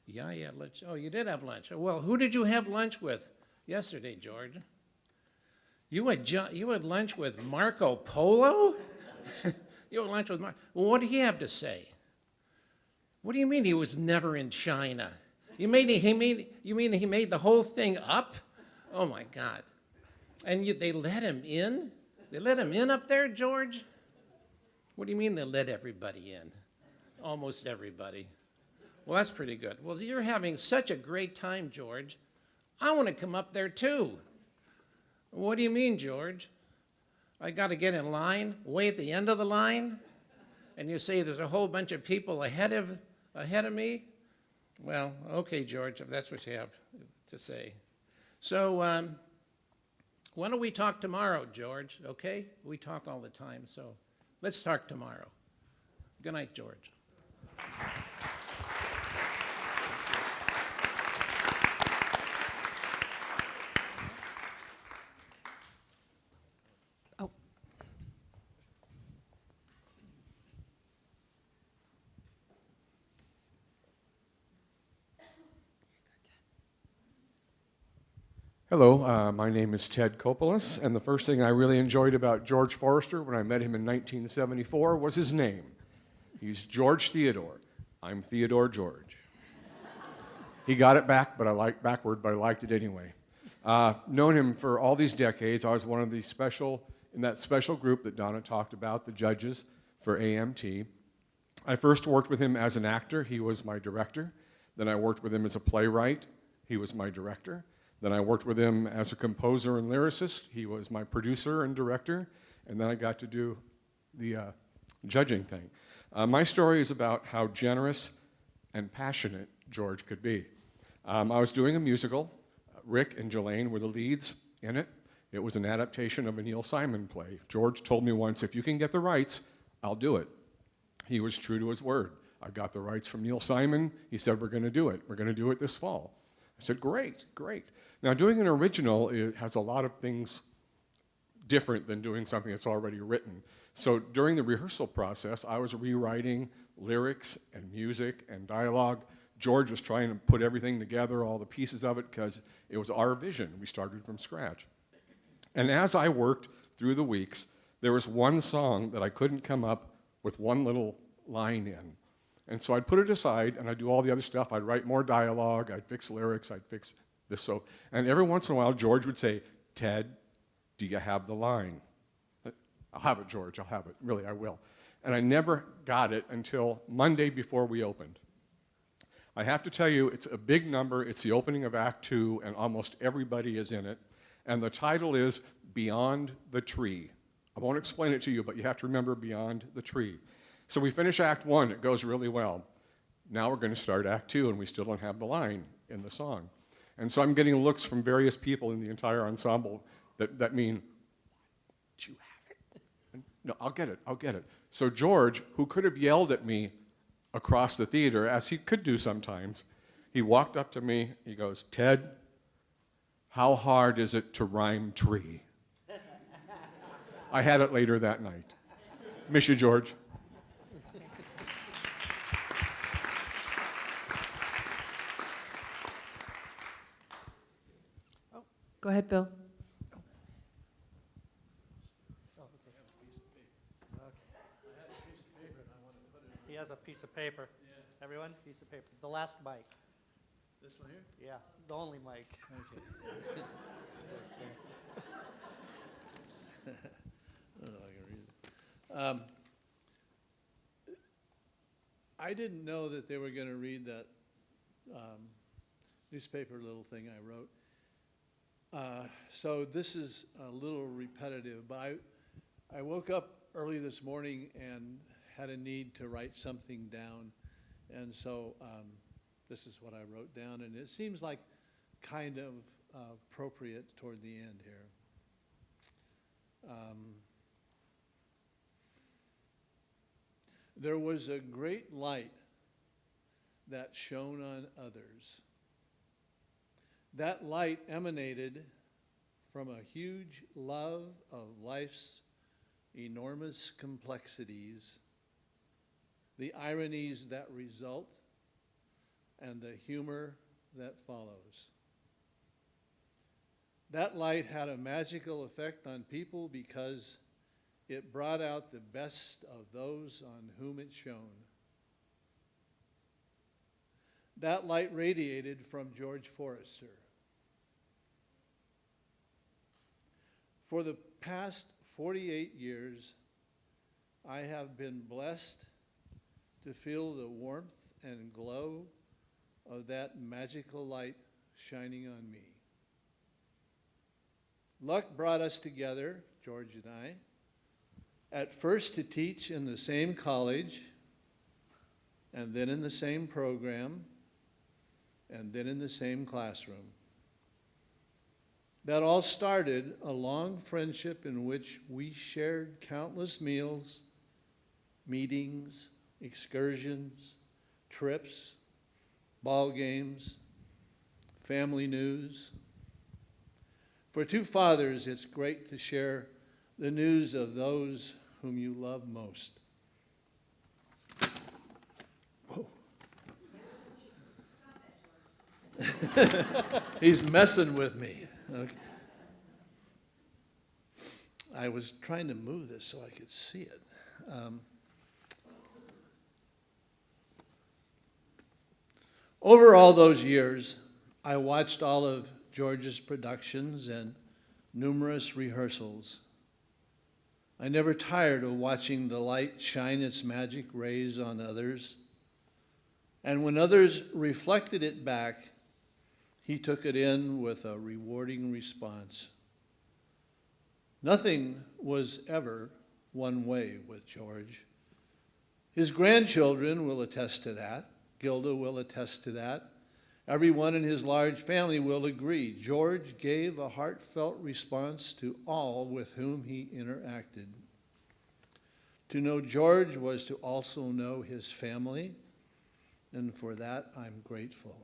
Yeah, I had lunch. Oh, you did have lunch. Well, who did you have lunch with yesterday, George? You had lunch with Marco Polo? You had lunch with Marco. Well, what did he have to say? What do you mean he was never in China? You mean he made the whole thing up? Oh, my God. And they let him in? They let him in up there, George? What do you mean they let everybody in? Almost everybody. Well, that's pretty good. Well, you're having such a great time, George. I want to come up there too. What do you mean, George? I got to get in line, way at the end of the line? And you say there's a whole bunch of people ahead of me? Well, okay, George, if that's what you have to say. So, why don't we talk tomorrow, George, okay? We talk all the time, so let's talk tomorrow. Good night, George. Hello, my name is Ted Kopolis, and the first thing I really enjoyed about George Forrester when I met him in 1974 was his name. He's George Theodore. I'm Theodore George. He got it backward, but I liked it anyway. Known him for all these decades. I was one of the in that special group that Donna talked about, the judges for AMT. I first worked with him as an actor. He was my director. Then I worked with him as a playwright. He was my director. Then I worked with him as a composer and lyricist. He was my producer and director. And then I got to do the judging thing. My story is about how generous and passionate George could be. I was doing a musical. Rick and Jelaine were the leads in it. It was an adaptation of a Neil Simon play. George told me once, if you can get the rights, I'll do it. He was true to his word. I got the rights from Neil Simon. He said, we're going to do it. We're going to do it this fall. I said, great, great. Now, doing an original, it has a lot of things different than doing something that's already written. So during the rehearsal process, I was rewriting lyrics and music and dialogue. George was trying to put everything together, all the pieces of it, because it was our vision. We started from scratch. And as I worked through the weeks, there was one song that I couldn't come up with one little line in. And so I'd put it aside, and I'd do all the other stuff. I'd write more dialogue, I'd fix lyrics, I'd fix this. And every once in a while, George would say, Ted, do you have the line? I'll have it, George, I'll have it. Really, I will. and I never got it until Monday before we opened. I have to tell you, it's a big number. It's the opening of Act 2, and almost everybody is in it. And the title is Beyond the Tree. I won't explain it to you, but you have to remember Beyond the Tree. So we finish Act 1. It goes really well. Now we're going to start Act 2, and we still don't have the line in the song. And so I'm getting looks from various people in the entire ensemble that mean, do you have it? And, no, I'll get it. So George, who could have yelled at me across the theater, as he could do sometimes, he walked up to me, he goes, Ted, how hard is it to rhyme tree? I had it later that night. Miss you, George. Go ahead, Bill. He has a piece of paper. Everyone, piece of paper. The last mic. This one here? Yeah, the only mic. Okay. I don't know if I can read it. I didn't know that they were going to read that newspaper little thing I wrote. So this is a little repetitive, but I woke up early this morning and had a need to write something down. And so this is what I wrote down, and it seems like kind of appropriate toward the end here. There was a great light that shone on others. That light emanated from a huge love of life's enormous complexities, the ironies that result, and the humor that follows. That light had a magical effect on people because it brought out the best of those on whom it shone. That light radiated from George Forrester. For the past 48 years, I have been blessed to feel the warmth and glow of that magical light shining on me. Luck brought us together, George and I, at first to teach in the same college, and then in the same program, and then in the same classroom. That all started a long friendship in which we shared countless meals, meetings, excursions, trips, ball games, family news. For two fathers, it's great to share the news of those whom you love most. Whoa. He's messing with me. Okay. I was trying to move this so I could see it. Over all those years, I watched all of George's productions and numerous rehearsals. I never tired of watching the light shine its magic rays on others. And when others reflected it back, he took it in with a rewarding response. Nothing was ever one way with George. His grandchildren will attest to that. Gilda will attest to that. Everyone in his large family will agree. George gave a heartfelt response to all with whom he interacted. To know George was to also know his family, and for that I'm grateful.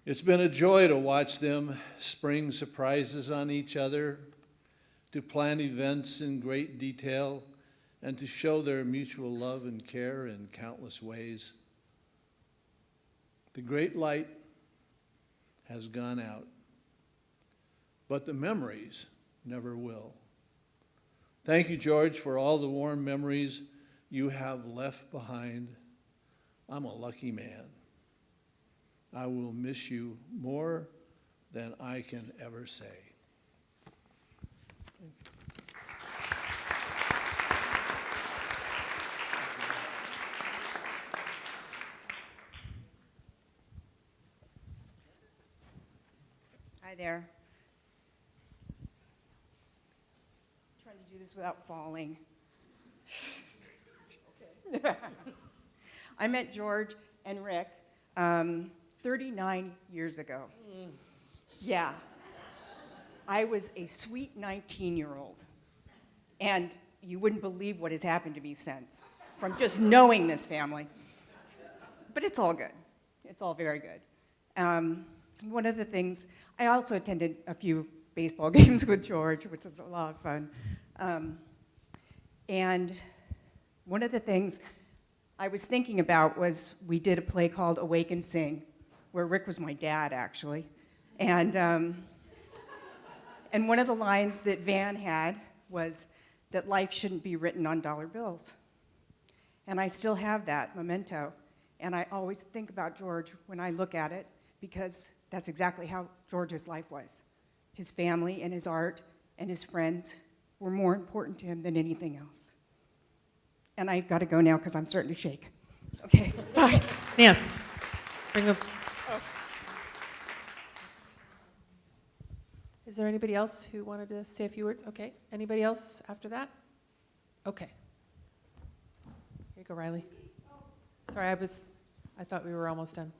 It's been a joy to watch them spring surprises on each other, to plan events in great detail, and to show their mutual love and care in countless ways. The great light has gone out, but the memories never will. Thank you, George, for all the warm memories you have left behind. I'm a lucky man. I will miss you more than I can ever say. there. Trying to do this without falling. I met George and Rick 39 years ago. Yeah. I was a sweet 19-year-old. And you wouldn't believe what has happened to me since, from just knowing this family. But it's all good. It's all very good. One of the things, I also attended a few baseball games with George, which was a lot of fun. And one of the things I was thinking about was we did a play called Awake and Sing, where Rick was my dad, actually. And one of the lines that Van had was that life shouldn't be written on dollar bills. And I still have that memento. And I always think about George when I look at it, because that's exactly how George's life was. His family and his art and his friends were more important to him than anything else. And I've got to go now because I'm starting to shake. Okay, bye. Nance, bring up. Is there anybody else who wanted to say a few words? Okay. Anybody else after that? Okay. Here you go, Riley. Sorry, I thought we were almost done.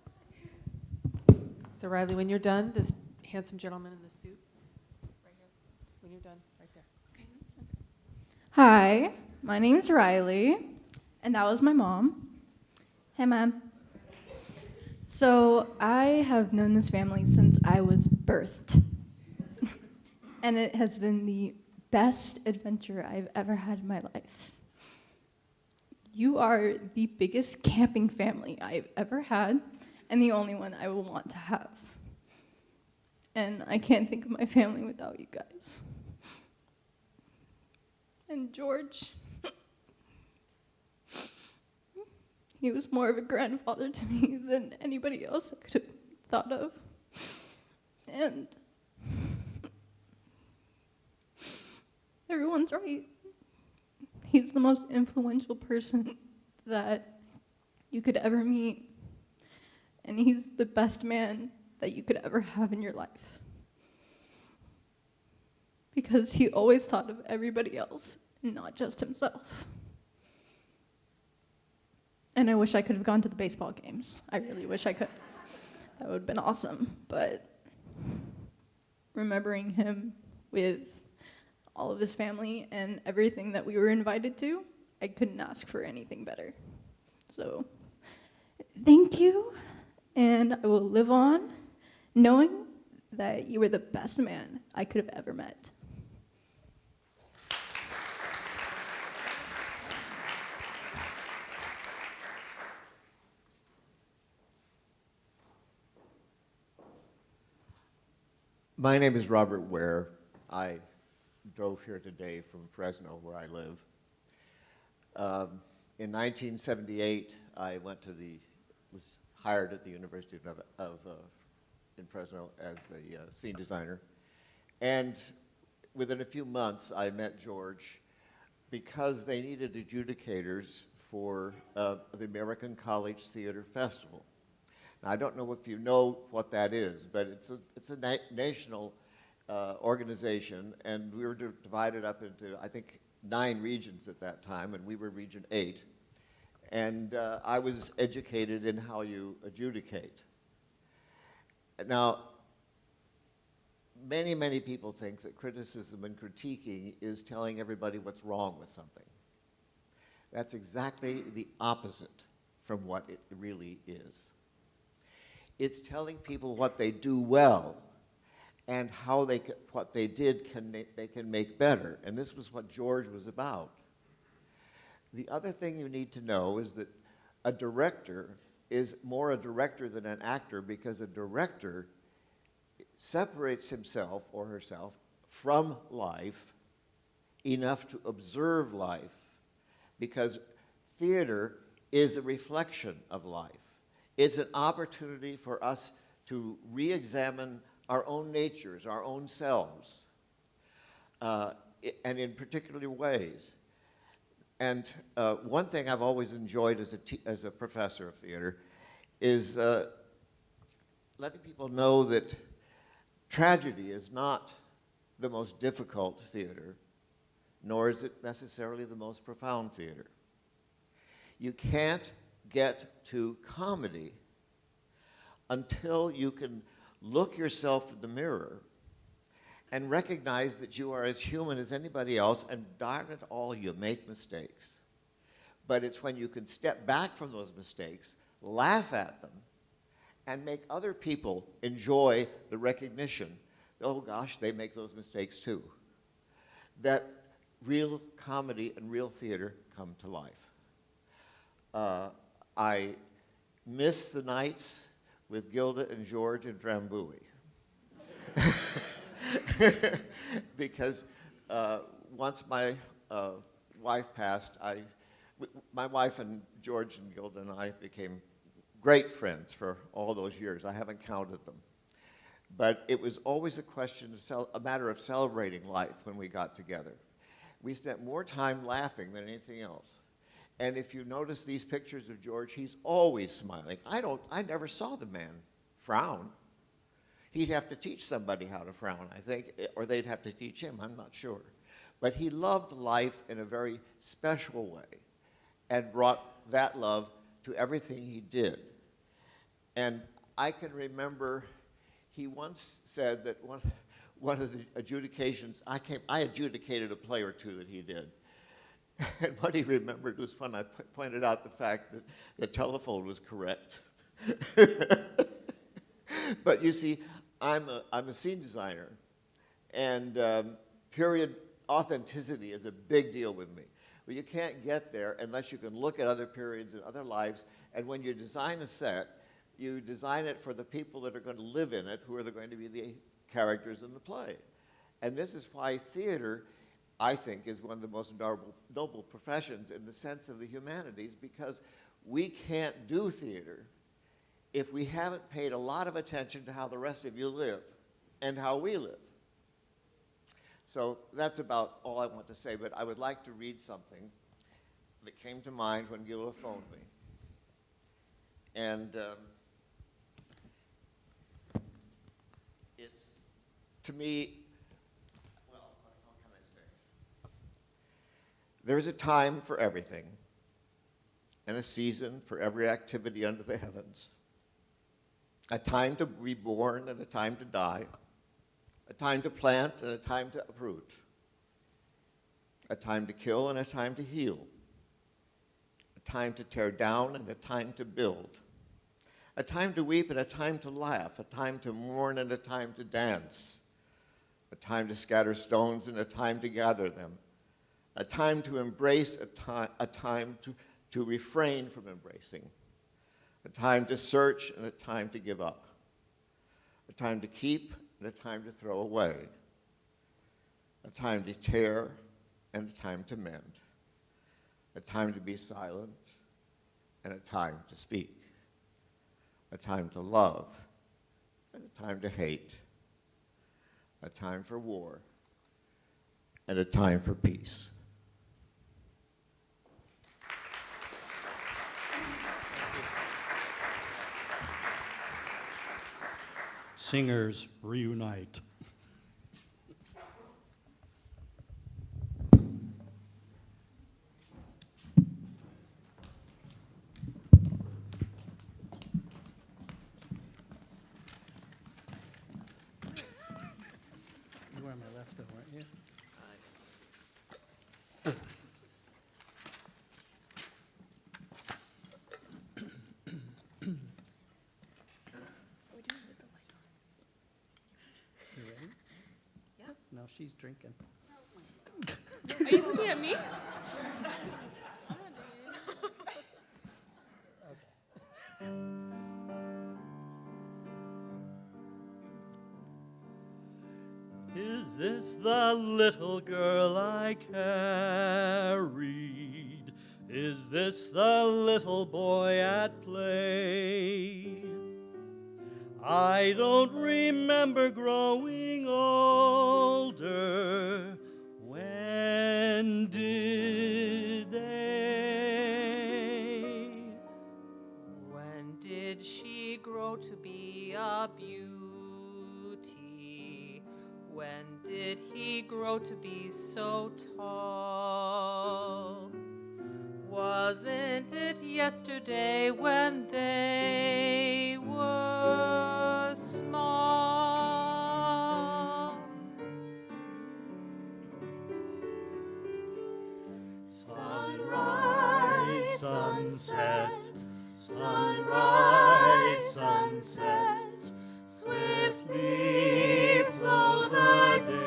So Riley, when you're done, this handsome gentleman in the suit, right here. When you're done, right there. Okay. Hi, my name's Riley, and that was my mom. Hey, Mom. So I have known this family since I was birthed. And it has been the best adventure I've ever had in my life. You are the biggest camping family I've ever had, and the only one I will want to have. And I can't think of my family without you guys. And George, he was more of a grandfather to me than anybody else I could have thought of. And everyone's right. He's the most influential person that you could ever meet. And he's the best man that you could ever have in your life. Because he always thought of everybody else, and not just himself. And I wish I could have gone to the baseball games. I really wish I could. That would have been awesome. But remembering him with all of his family and everything that we were invited to, I couldn't ask for anything better. So, thank you, and I will live on knowing that you were the best man I could have ever met. My name is Robert Ware. I drove here today from Fresno, where I live. In 1978, I was hired at the University in Fresno as a scene designer. And within a few months, I met George because they needed adjudicators for the American College Theater Festival. Now, I don't know if you know what that is, but it's a national organization, and we were divided up into, I think, 9 regions at that time, and we were Region 8. And I was educated in how you adjudicate. Now, many, many people think that criticism and critiquing is telling everybody what's wrong with something. That's exactly the opposite from what it really is. It's telling people what they do well and how what they did they can make better. And this was what George was about. The other thing you need to know is that a director is more a director than an actor, because a director separates himself or herself from life enough to observe life, because theater is a reflection of life. It's an opportunity for us to re-examine our own natures, our own selves, and in particular ways. And one thing I've always enjoyed as a professor of theater is letting people know that Tragedy is not the most difficult theater, nor is it necessarily the most profound theater. You can't get to comedy until you can look yourself in the mirror and recognize that you are as human as anybody else, and darn it all, you make mistakes. But it's when you can step back from those mistakes, laugh at them, and make other people enjoy the recognition, oh gosh, they make those mistakes too, that real comedy and real theater come to life. I miss the nights with Gilda and George and Drambuie. Because once my wife passed, my wife and George and Gilda and I became great friends for all those years. I haven't counted them. But it was always a matter of celebrating life when we got together. We spent more time laughing than anything else. And if you notice these pictures of George, he's always smiling. I never saw the man frown. He'd have to teach somebody how to frown, I think, or they'd have to teach him, I'm not sure. But he loved life in a very special way and brought that love to everything he did. And I can remember he once said that one of the adjudications, I adjudicated a play or two that he did. And what he remembered was when I pointed out the fact that the telephone was correct. But you see, I'm a scene designer, and period authenticity is a big deal with me. But you can't get there unless you can look at other periods and other lives, and when you design a set, you design it for the people that are going to live in it, who are going to be the characters in the play. And this is why theater, I think, is one of the most noble professions in the sense of the humanities, because we can't do theater if we haven't paid a lot of attention to how the rest of you live and how we live. So that's about all I want to say, but I would like to read something that came to mind when Gilda phoned me. And it's, to me, well, how can I say? There's a time for everything, and a season for every activity under the heavens. A time to be born and a time to die. A time to plant and a time to uproot. A time to kill and a time to heal. A time to tear down and a time to build. A time to weep and a time to laugh. A time to mourn and a time to dance. A time to scatter stones and a time to gather them. A time to embrace, a time to refrain from embracing. A time to search and a time to give up. A time to keep and a time to throw away. A time to tear and a time to mend. A time to be silent and a time to speak. A time to love and a time to hate. A time for war and a time for peace. Singers reunite. You were on my left, though, weren't you? You ready? Yeah. No, she's drinking. Are you looking at me? Is this the little girl I carried? Is this the little boy at play? I don't remember growing older. When did they? When did she grow to be a beauty? When did he grow to be so tall? Wasn't it yesterday when they were small? Sunrise, sunset, sunrise, sunset, swiftly flow the days.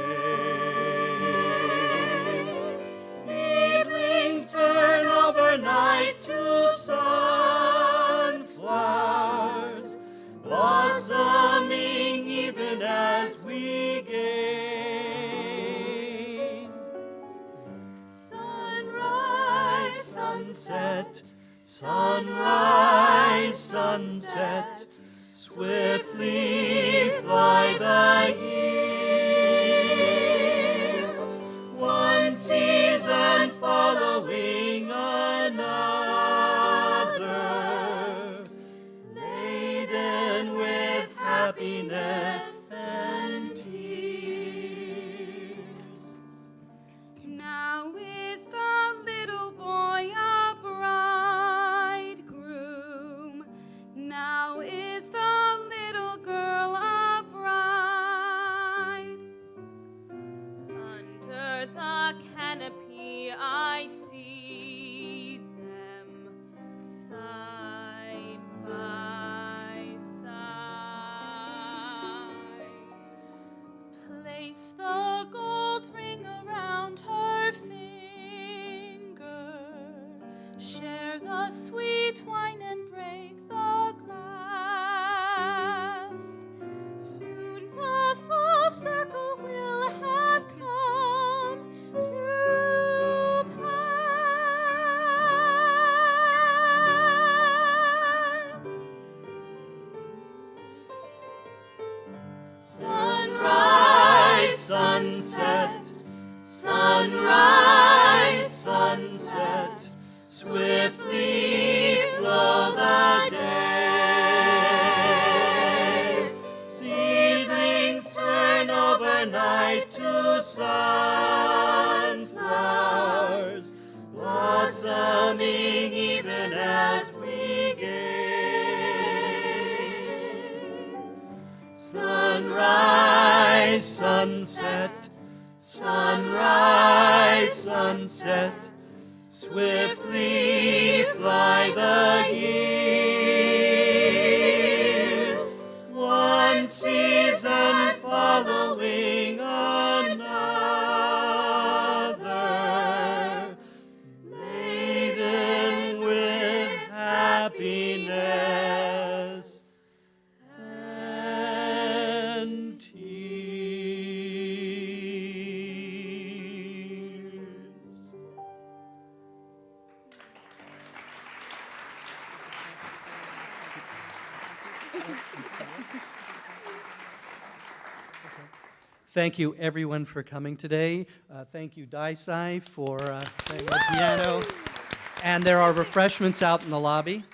Seedlings turn overnight to sunflowers, blossoming even as we gaze. Sunrise, sunset, sunrise, sunset, swiftly fly the years, one season following another, laden with happiness and tears. Now is the little boy a bridegroom. Now is the little girl a bride. Under the canopy I see them side by side. Place the gold ring around her finger. Share the sweet wine and break the glass. Soon the full circle will have come to pass. Sunrise, sunset, sunrise, sunset, swiftly flow the days. Seedlings turn overnight to sunflowers, blossoming even as we gaze. Sunrise, sunset, sunrise, sunset, swiftly fly the years, one season following another, laden with happiness and tears. Thank you, everyone, for coming today. Thank you, Daisai, for playing the piano. And there are refreshments out in the lobby.